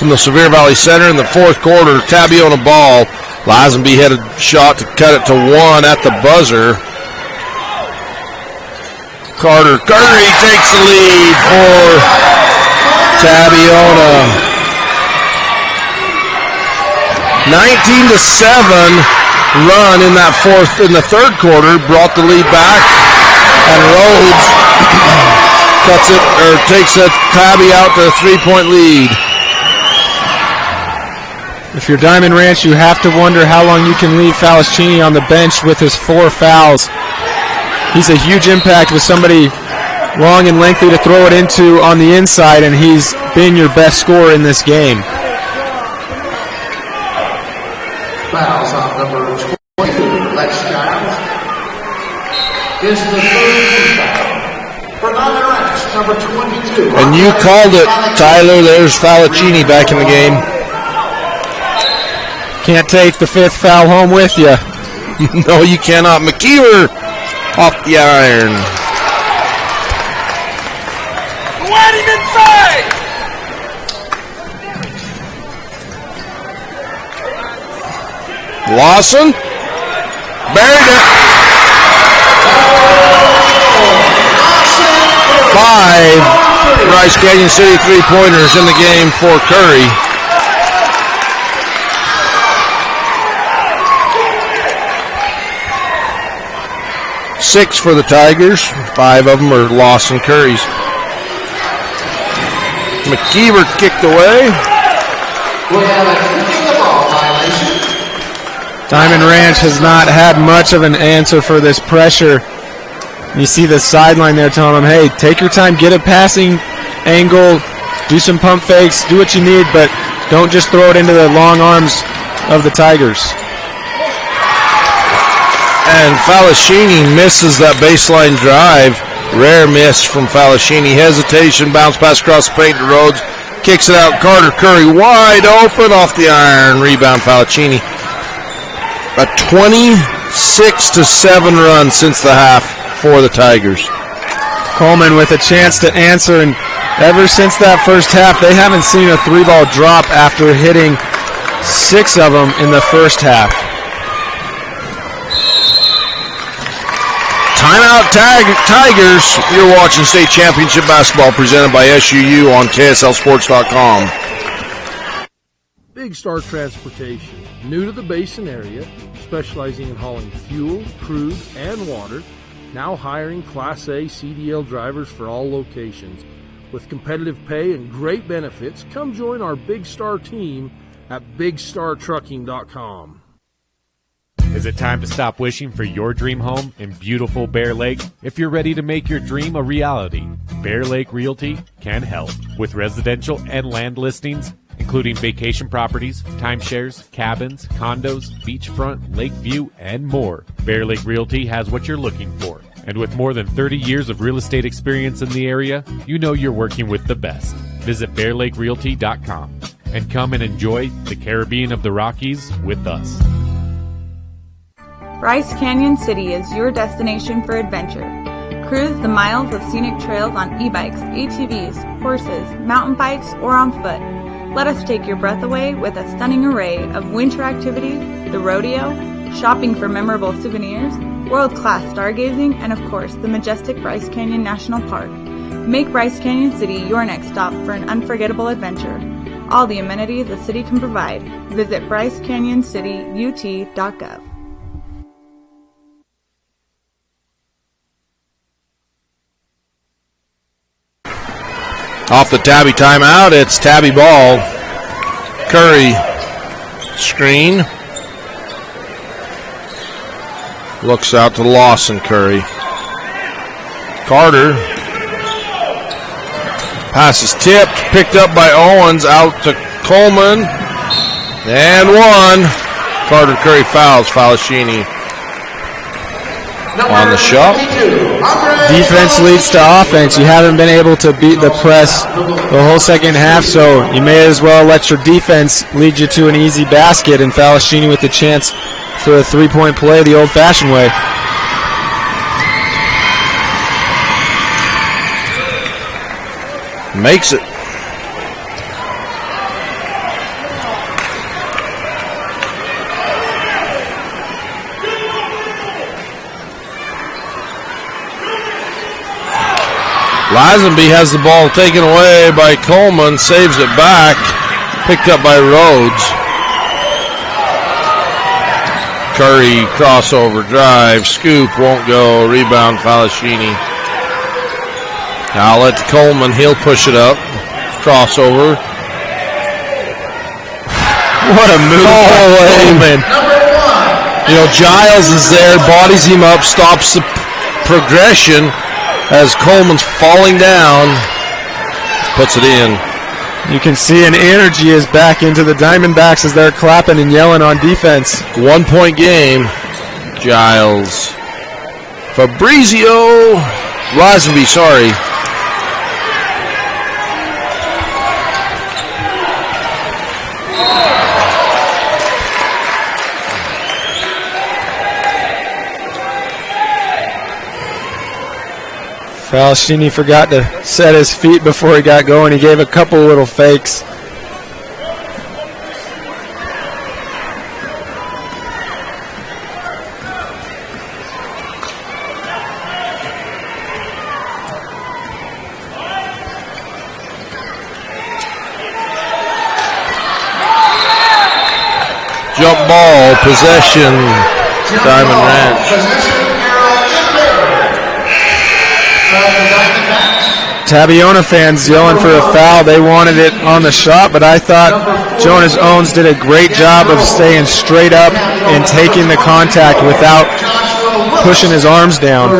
Speaker 2: from the Sevier Valley Center in the fourth quarter. Tabiona ball. Lazenby had a shot to cut it to one at the buzzer. Carter Curry takes the lead for Tabiona. 19-7 run in the third quarter brought the lead back, and Rhodes takes a Tabby out to a 3-point lead.
Speaker 10: If you're Diamond Ranch, you have to wonder how long you can leave Falacchini on the bench with his 4 fouls. He's a huge impact with somebody long and lengthy to throw it into on the inside, and he's been your best scorer in this game.
Speaker 9: Fouls on number 22, Lex Giles. Is the third foul. For Diamond Ranch, number 22.
Speaker 2: And you called it, Tyler. There's Falacchini back in the game.
Speaker 10: Can't take the 5th foul home with you.
Speaker 2: No, you cannot. McKeever off the iron.
Speaker 14: Let him inside!
Speaker 2: Lawson buried it. 5 Bryce Canyon City 3-pointers in the game for Curry. Six for the Tigers. 5 of them are Lawson Curry's. McKeever kicked away.
Speaker 9: We'll have a kicking the ball violation.
Speaker 10: Diamond Ranch has not had much of an answer for this pressure. You see the sideline there telling them, hey, take your time, get a passing angle, do some pump fakes, do what you need, but don't just throw it into the long arms of the Tigers.
Speaker 2: And Falacchini misses that baseline drive. Rare miss from Falacchini. Hesitation, bounce pass across the paint to Rhodes. Kicks it out. Carter Curry wide open off the iron. Rebound Falacchini. A 26-7 run since the half for the Tigers.
Speaker 10: Coleman with a chance to answer, and ever since that first half, they haven't seen a 3-ball drop after hitting 6 of them in the first half.
Speaker 2: Timeout Tigers. You're watching State Championship Basketball presented by SUU on KSLSports.com.
Speaker 4: Big Star Transportation, new to the Basin area, specializing in hauling fuel, crude, and water, now hiring Class A CDL drivers for all locations. With competitive pay and great benefits, come join our Big Star team at BigStarTrucking.com.
Speaker 11: Is it time to stop wishing for your dream home in beautiful Bear Lake? If you're ready to make your dream a reality, Bear Lake Realty can help. With residential and land listings, including vacation properties, timeshares, cabins, condos, beachfront, lake view, and more, Bear Lake Realty has what you're looking for. And with more than 30 years of real estate experience in the area, you know you're working with the best. Visit BearLakeRealty.com and come and enjoy the Caribbean of the Rockies with us.
Speaker 1: Bryce Canyon City is your destination for adventure. Cruise the miles of scenic trails on e-bikes, ATVs, horses, mountain bikes, or on foot. Let us take your breath away with a stunning array of winter activities, the rodeo, shopping for memorable souvenirs, world-class stargazing, and of course, the majestic Bryce Canyon National Park. Make Bryce Canyon City your next stop for an unforgettable adventure. All the amenities the city can provide. Visit brycecanyoncityut.gov.
Speaker 2: Off the Tabby timeout, it's Tabby ball. Curry, screen. Looks out to Lawson. Curry. Carter. Pass is tipped, picked up by Owens, out to Coleman. And one. Carter Curry fouls Falascini on the shot.
Speaker 10: Defense leads to offense. You haven't been able to beat the press the whole second half, so you may as well let your defense lead you to an easy basket, and Falascini with the chance for a three-point play the old-fashioned way.
Speaker 2: Makes it. Lazenby has the ball taken away by Coleman, saves it back, picked up by Rhodes. Curry, crossover, drive, scoop, won't go, rebound Falascini. Now let to Coleman, he'll push it up, crossover.
Speaker 10: What a move by Coleman.
Speaker 2: You know, Giles is there, bodies him up, stops the progression as Coleman's falling down, puts it in.
Speaker 10: You can see an energy is back into the Diamondbacks as they're clapping and yelling on defense.
Speaker 2: 1 point game. Giles. Fabrizio. Lazenby, sorry.
Speaker 10: Falascini forgot to set his feet before he got going. He gave a couple little fakes.
Speaker 2: Jump ball, possession, Diamond Ranch.
Speaker 10: Tabiona fans yelling for a foul. They wanted it on the shot, but I thought Jonas Owens did a great job of staying straight up and taking the contact without pushing his arms down.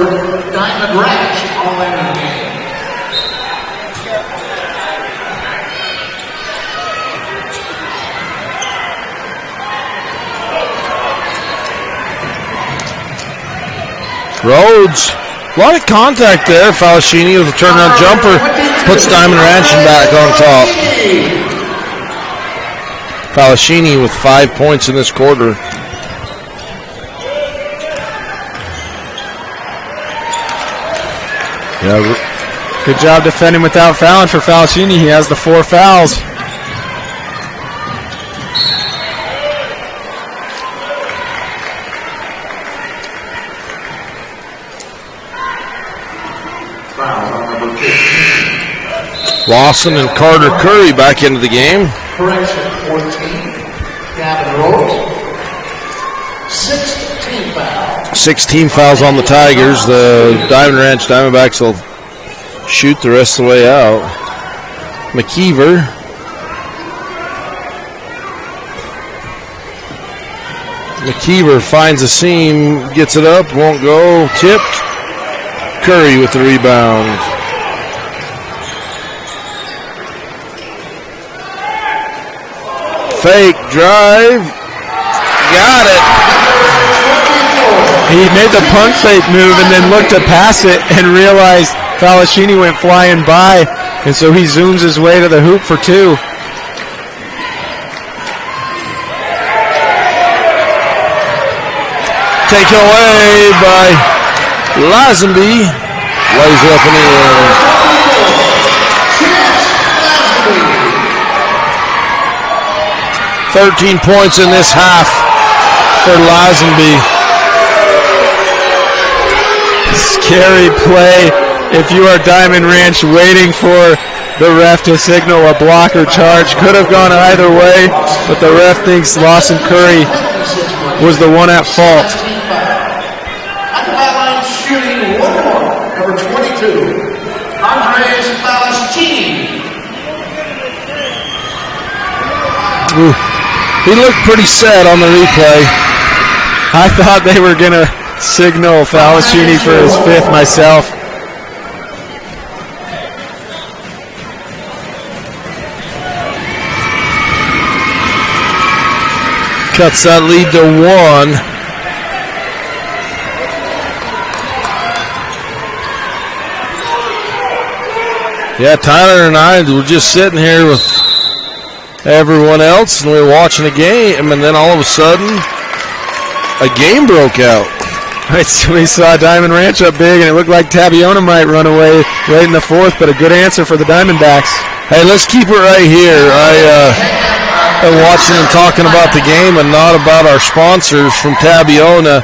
Speaker 2: Rhodes. A lot of contact there. Falascini with a turnaround jumper puts Diamond Ranch back on top. Falascini with 5 points in this quarter.
Speaker 10: Yeah, good job defending without fouling for Falascini. He has the 4 fouls.
Speaker 2: Lawson and Carter Curry back into the game.
Speaker 9: Correction, 14. Gavin Rhodes. 16 fouls.
Speaker 2: 16 fouls on the Tigers. The Diamond Ranch Diamondbacks will shoot the rest of the way out. McKeever. McKeever finds a seam, gets it up, won't go, tipped. Curry with the rebound. Fake drive. Got it.
Speaker 10: He made the punk fake move and then looked to pass it and realized Falascini went flying by, and so he zooms his way to the hoop for 2.
Speaker 2: Taken away by Lazenby. Lays up and in. 13 points in this half for Lazenby.
Speaker 10: Scary play if you are Diamond Ranch waiting for the ref to signal a block or charge. Could have gone either way, but the ref thinks Lawson Curry was the one at fault.
Speaker 9: Shooting one more, number 22, Andres Balestini.
Speaker 2: He looked pretty sad on the replay.
Speaker 10: I thought they were going to signal Falacini for his fifth myself.
Speaker 2: Cuts that lead to 1. Yeah, Tyler and I were just sitting here with everyone else, and we were watching a game, and then all of a sudden, a game broke out.
Speaker 10: We saw Diamond Ranch up big, and it looked like Tabiona might run away late in the fourth, but a good answer for the Diamondbacks.
Speaker 2: Hey, let's keep it right here. I'm watching and talking about the game and not about our sponsors from Tabiona,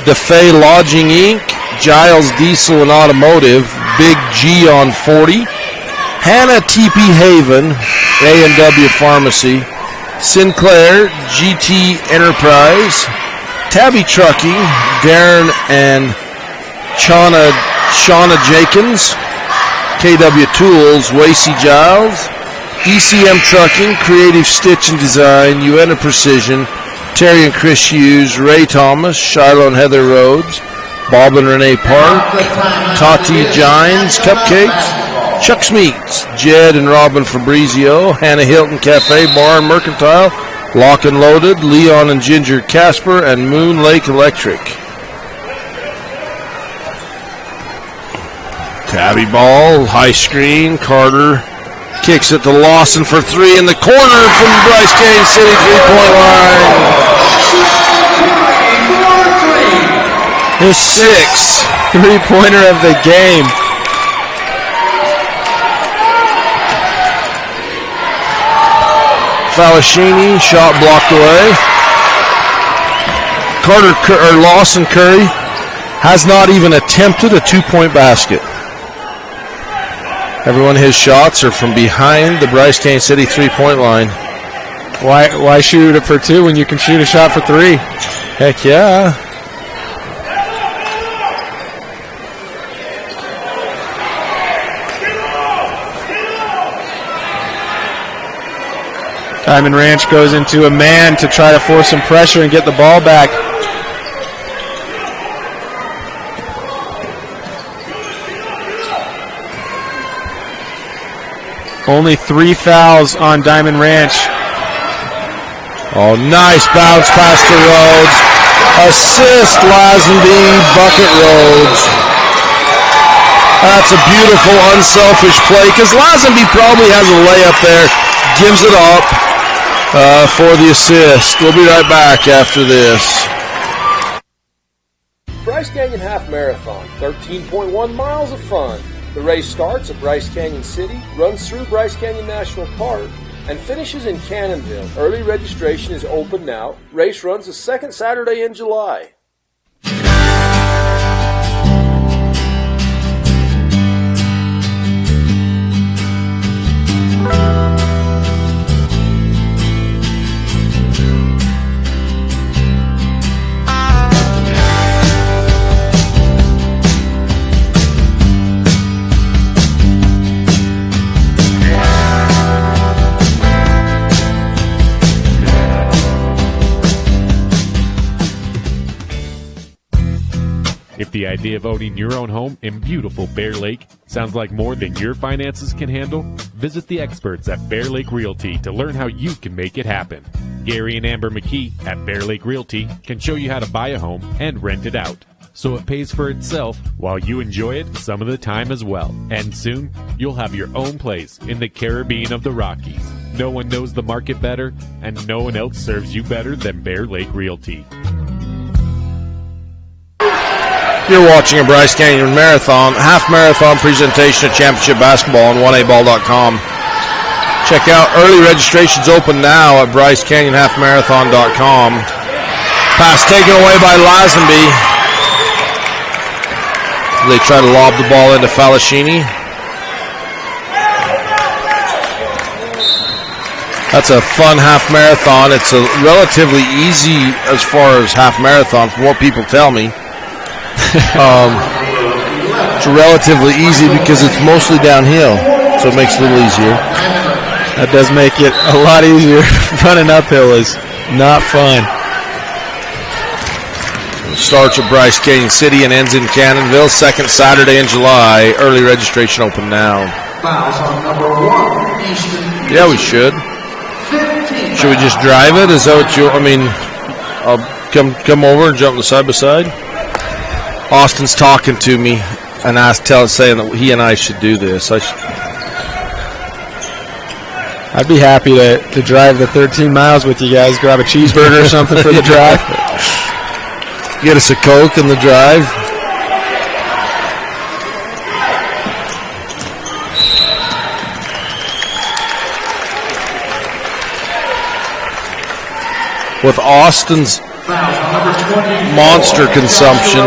Speaker 2: DeFay Lodging Inc., Giles Diesel and Automotive, Big G on 40, Hannah TP Haven, A&W Pharmacy, Sinclair, GT Enterprise, Tabby Trucking, Darren and Shauna Jenkins, KW Tools, Wacy Giles, ECM Trucking, Creative Stitch and Design, Uena Precision, Terry and Chris Hughes, Ray Thomas, Shiloh and Heather Rhodes, Bob and Renee Park, Tati Gines Cupcakes, Chuck's Meats, Jed and Robin Fabrizio, Hannah Hilton Cafe Bar and Mercantile, Lock and Loaded, Leon and Ginger Casper, and Moon Lake Electric. Tabby ball, high screen, Carter kicks it to Lawson for 3 in the corner from Bryce Canyon City 3-point line. His 6th
Speaker 10: 3-pointer of the game.
Speaker 2: Falashini, shot blocked away. Lawson Curry has not even attempted a 2-point basket. Every one of his shots are from behind the Bryce Canyon City 3-point line.
Speaker 10: Why shoot it for 2 when you can shoot a shot for 3?
Speaker 2: Heck yeah.
Speaker 10: Diamond Ranch goes into a man to try to force some pressure and get the ball back. Only 3 fouls on Diamond Ranch.
Speaker 2: Oh, nice bounce pass to Rhodes. Assist Lazenby, bucket Rhodes. That's a beautiful, unselfish play because Lazenby probably has a layup there, gives it up for the assist. We'll be right back after this.
Speaker 4: Bryce Canyon Half Marathon, 13.1 miles of fun. The race starts at Bryce Canyon City, runs through Bryce Canyon National Park, and finishes in Cannonville. Early registration is open now. Race runs the second Saturday in July.
Speaker 11: If the idea of owning your own home in beautiful Bear Lake sounds like more than your finances can handle, visit the experts at Bear Lake Realty to learn how you can make it happen. Gary and Amber McKee at Bear Lake Realty can show you how to buy a home and rent it out, so it pays for itself while you enjoy it some of the time as well. And soon, you'll have your own place in the Caribbean of the Rockies. No one knows the market better, and no one else serves you better than Bear Lake Realty.
Speaker 2: You're watching a Bryce Canyon Marathon, half marathon presentation of championship basketball on 1aball.com. Check out early registrations open now at BryceCanyonHalfMarathon.com. Pass taken away by Lazenby. They try to lob the ball into Falascini. That's a fun half marathon. It's a relatively easy as far as half marathon, from what people tell me. It's relatively easy because it's mostly downhill, so it makes it a little easier.
Speaker 10: That does make it a lot easier. Running uphill is not fun.
Speaker 2: It starts at Bryce Canyon City and ends in Cannonville, second Saturday in July. Early registration open now.
Speaker 9: Fouls on number 1, Easton.
Speaker 2: Yeah, we should. Should we just drive it? Is that what you? I mean, I'll come over and jump the side by side. Austin's talking to me and saying that he and I should do this.
Speaker 10: I'd be happy to drive the 13 miles with you guys. Grab a cheeseburger or something for the drive.
Speaker 2: Get us a Coke in the drive. With Austin's monster consumption,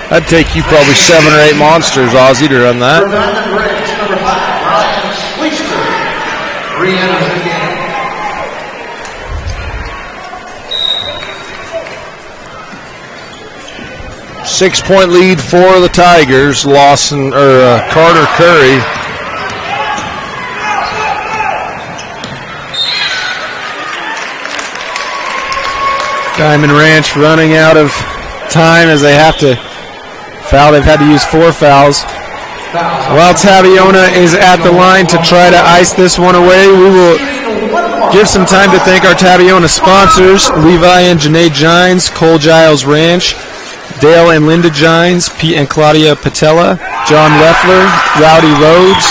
Speaker 2: that'd take you probably 7 or 8 monsters, Ozzy, to run that.
Speaker 9: Number 5, Ryan Schweitzer, re-enters the game.
Speaker 2: Six-point lead for the Tigers. Carter Curry.
Speaker 10: Diamond Ranch running out of time as they have to foul. They've had to use 4 fouls. While Tabiona is at the line to try to ice this one away, we will give some time to thank our Tabiona sponsors, Levi and Janae Gines, Cole Giles Ranch, Dale and Linda Gines, Pete and Claudia Patella, John Leffler, Rowdy Rhodes,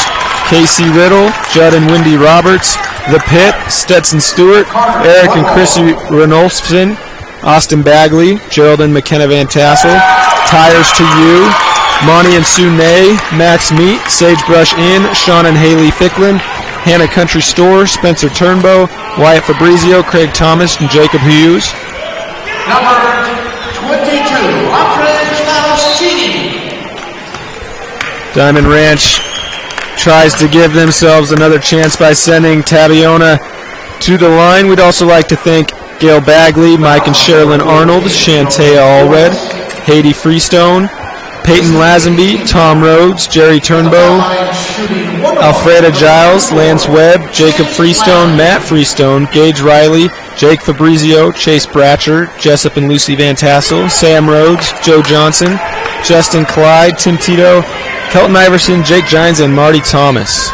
Speaker 10: Casey Riddle, Judd and Wendy Roberts, The Pit, Stetson Stewart, Eric and Chrissy Renolfson, Austin Bagley, Gerald and McKenna Van Tassel, Tires to You, Monty and Sue Nay, Max Meat, Sagebrush Inn, Sean and Haley Ficklin, Hannah Country Store, Spencer Turnbow, Wyatt Fabrizio, Craig Thomas, and Jacob Hughes.
Speaker 9: Number 22, Andres Falascini.
Speaker 10: Diamond Ranch tries to give themselves another chance by sending Tabiona to the line. We'd also like to thank Gail Bagley, Mike and Sherilyn Arnold, Shantea Allred, Haiti Freestone, Peyton Lazenby, Tom Rhodes, Jerry Turnbow, Alfreda Giles, Lance Webb, Jacob Freestone, Matt Freestone, Gage Riley, Jake Fabrizio, Chase Bratcher, Jessup and Lucy Van Tassel, Sam Rhodes, Joe Johnson, Justin Clyde, Tim Tito, Kelton Iverson, Jake Gines, and Marty Thomas.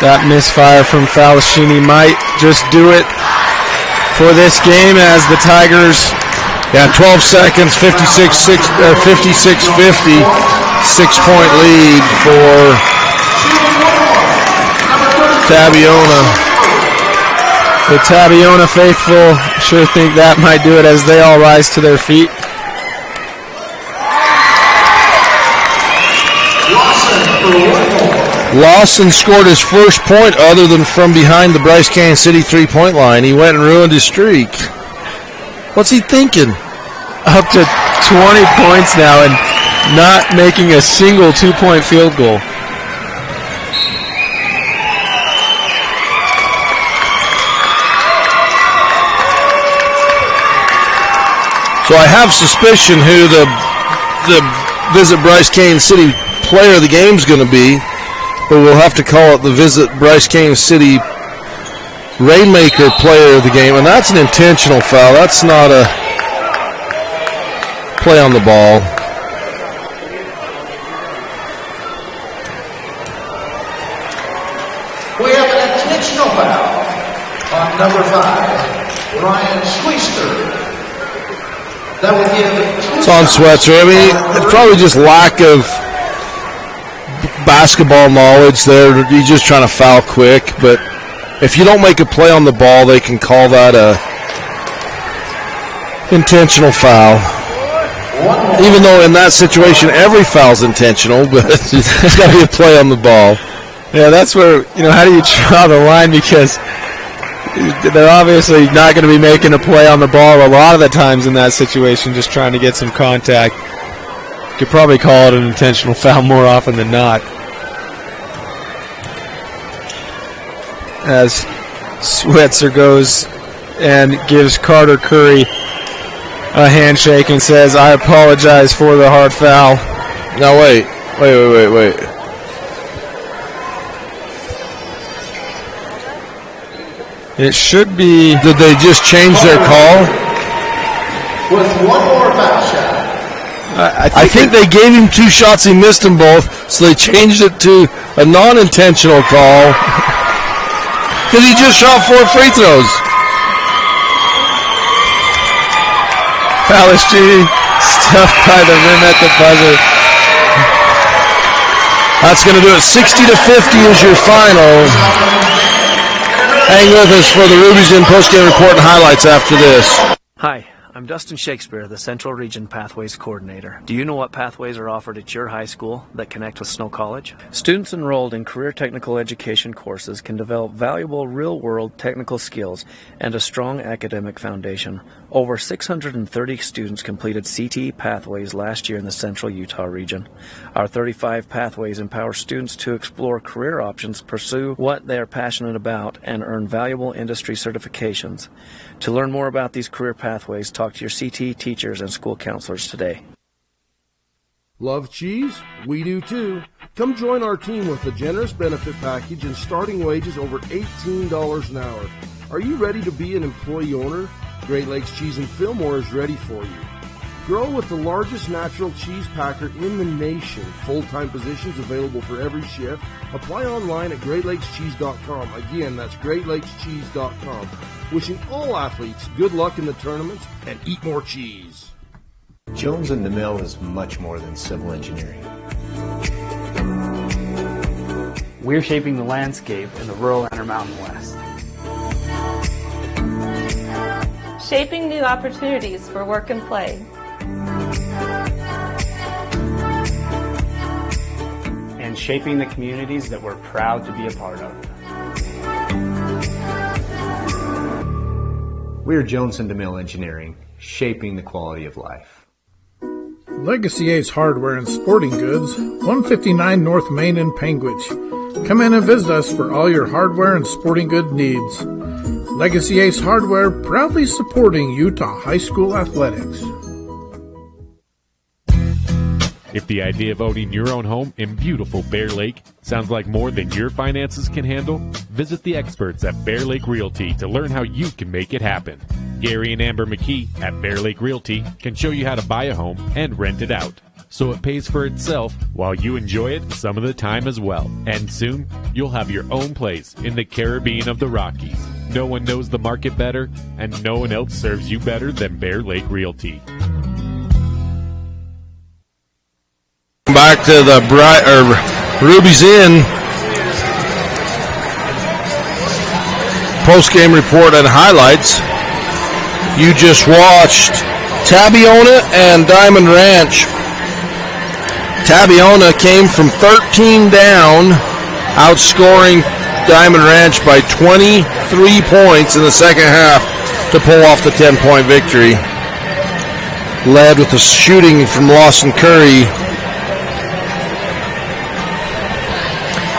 Speaker 10: That misfire from Falascini might just do it for this game as the Tigers...
Speaker 2: 12 seconds, 56-50, 6-point lead for Tabiona.
Speaker 10: The Tabiona faithful sure think that might do it as they all rise to their feet.
Speaker 2: Lawson scored his first point other than from behind the Bryce Canyon City 3-point line. He went and ruined his streak. What's he thinking?
Speaker 10: Up to 20 points now and not making a single 2-point field goal.
Speaker 2: So I have suspicion who the Visit Bryce Canyon City player of the game is going to be, but we'll have to call it the Visit Bryce Canyon City Rainmaker player of the game, and that's an intentional foul. That's not a play on the ball.
Speaker 9: We have an intentional foul on number 5, Ryan Schweitzer. That would give
Speaker 2: it's on Schweitzer. I mean, it's probably just lack of basketball knowledge there. He's just trying to foul quick, but if you don't make a play on the ball, they can call that a intentional foul. Even though in that situation every foul's intentional, but it's got to be a play on the ball.
Speaker 10: Yeah, that's where, how do you draw the line? Because they're obviously not going to be making a play on the ball a lot of the times in that situation, just trying to get some contact. You could probably call it an intentional foul more often than not. As Switzer goes and gives Carter Curry a handshake and says, "I apologize for the hard foul."
Speaker 2: Now wait.
Speaker 10: It should be.
Speaker 2: Did they just change their call?
Speaker 9: With one more foul shot.
Speaker 2: I think they gave him 2 shots. He missed them both, so they changed it to a non-intentional call because he just shot 4 free throws.
Speaker 10: Palestrini stuffed by the rim at the buzzer.
Speaker 2: That's going to do it. 60-50 is your final. Hang with us for the Ruby's In postgame report and highlights after this.
Speaker 3: Hi, I'm Dustin Shakespeare, the Central Region Pathways Coordinator. Do you know what pathways are offered at your high school that connect with Snow College? Students enrolled in career technical education courses can develop valuable real-world technical skills and a strong academic foundation. Over 630 students completed CTE pathways last year in the Central Utah region. Our 35 pathways empower students to explore career options, pursue what they are passionate about, and earn valuable industry certifications. To learn more about these career pathways, talk to your CTE teachers and school counselors today.
Speaker 4: Love cheese? We do too. Come join our team with a generous benefit package and starting wages over $18 an hour. Are you ready to be an employee owner? Great Lakes Cheese and Fillmore is ready for you. Grow with the largest natural cheese packer in the nation. Full-time positions available for every shift. Apply online at GreatLakesCheese.com. Again, that's GreatLakesCheese.com. Wishing all athletes good luck in the tournaments and eat more cheese.
Speaker 5: Jones and DeMille is much more than civil engineering.
Speaker 6: We're shaping the landscape in the rural Intermountain West.
Speaker 7: Shaping new opportunities for work and play.
Speaker 6: And shaping the communities that we're proud to be a part of.
Speaker 5: We're Jones and DeMille Engineering, shaping the quality of life.
Speaker 8: Legacy Ace Hardware and Sporting Goods, 159 North Main in Panguitch. Come in and visit us for all your hardware and sporting good needs. Legacy Ace Hardware, proudly supporting Utah high school athletics.
Speaker 11: If the idea of owning your own home in beautiful Bear Lake sounds like more than your finances can handle, visit the experts at Bear Lake Realty to learn how you can make it happen. Gary and Amber McKee at Bear Lake Realty can show you how to buy a home and rent it out, so it pays for itself while you enjoy it some of the time as well. And soon, you'll have your own place in the Caribbean of the Rockies. No one knows the market better, and no one else serves you better than Bear Lake Realty.
Speaker 2: Back to the Ruby's In post-game report and highlights. You just watched Tabiona and Diamond Ranch. Tabiona came from 13 down, outscoring Diamond Ranch by 23 points in the second half to pull off the 10-point victory. Led with the shooting from Lawson Curry.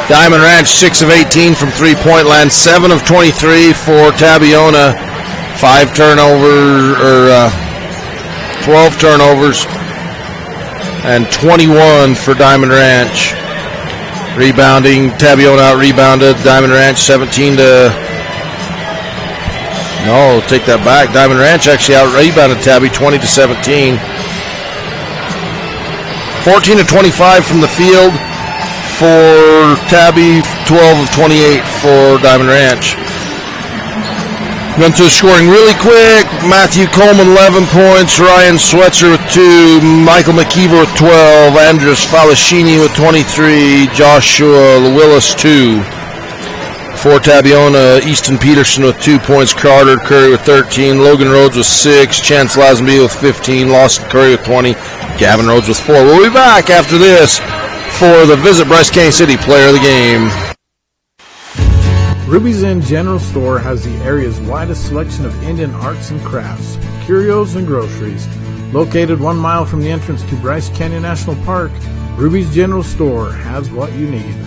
Speaker 2: Diamond Ranch 6 of 18 from three-point land, 7 of 23 for Tabiona, 12 turnovers, and 21 for Diamond Ranch. Rebounding, Tabiona out-rebounded Diamond Ranch 17 to... No, take that back. Diamond Ranch actually out-rebounded Tabby 20 to 17. 14 of 25 from the field for Tabby, 12 of 28 for Diamond Ranch. Run through scoring really quick. Matthew Coleman, 11 points. Ryan Swetzer with 2. Michael McKeever with 12. Andres Falaschini with 23. Joshua Willis, 2. For Tabiona, Easton Peterson with 2 points, Carter Curry with 13, Logan Rhodes with 6, Chance Lazenby with 15, Lawson Curry with 20, Gavin Rhodes with 4. We'll be back after this for the Visit Bryce Canyon City Player of the Game.
Speaker 8: Ruby's Inn General Store has the area's widest selection of Indian arts and crafts, curios, and groceries. Located 1 mile from the entrance to Bryce Canyon National Park, Ruby's General Store has what you need.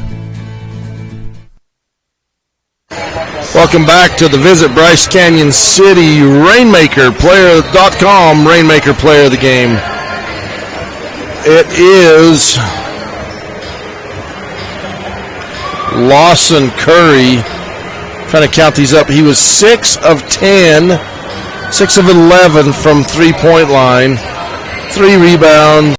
Speaker 2: Welcome back to the Visit Bryce Canyon City Rainmaker.com Rainmaker Player of the Game. It is Lawson Curry. Trying to count these up. He was 6 of 10, 6 of 11 from 3-point line, 3 rebounds.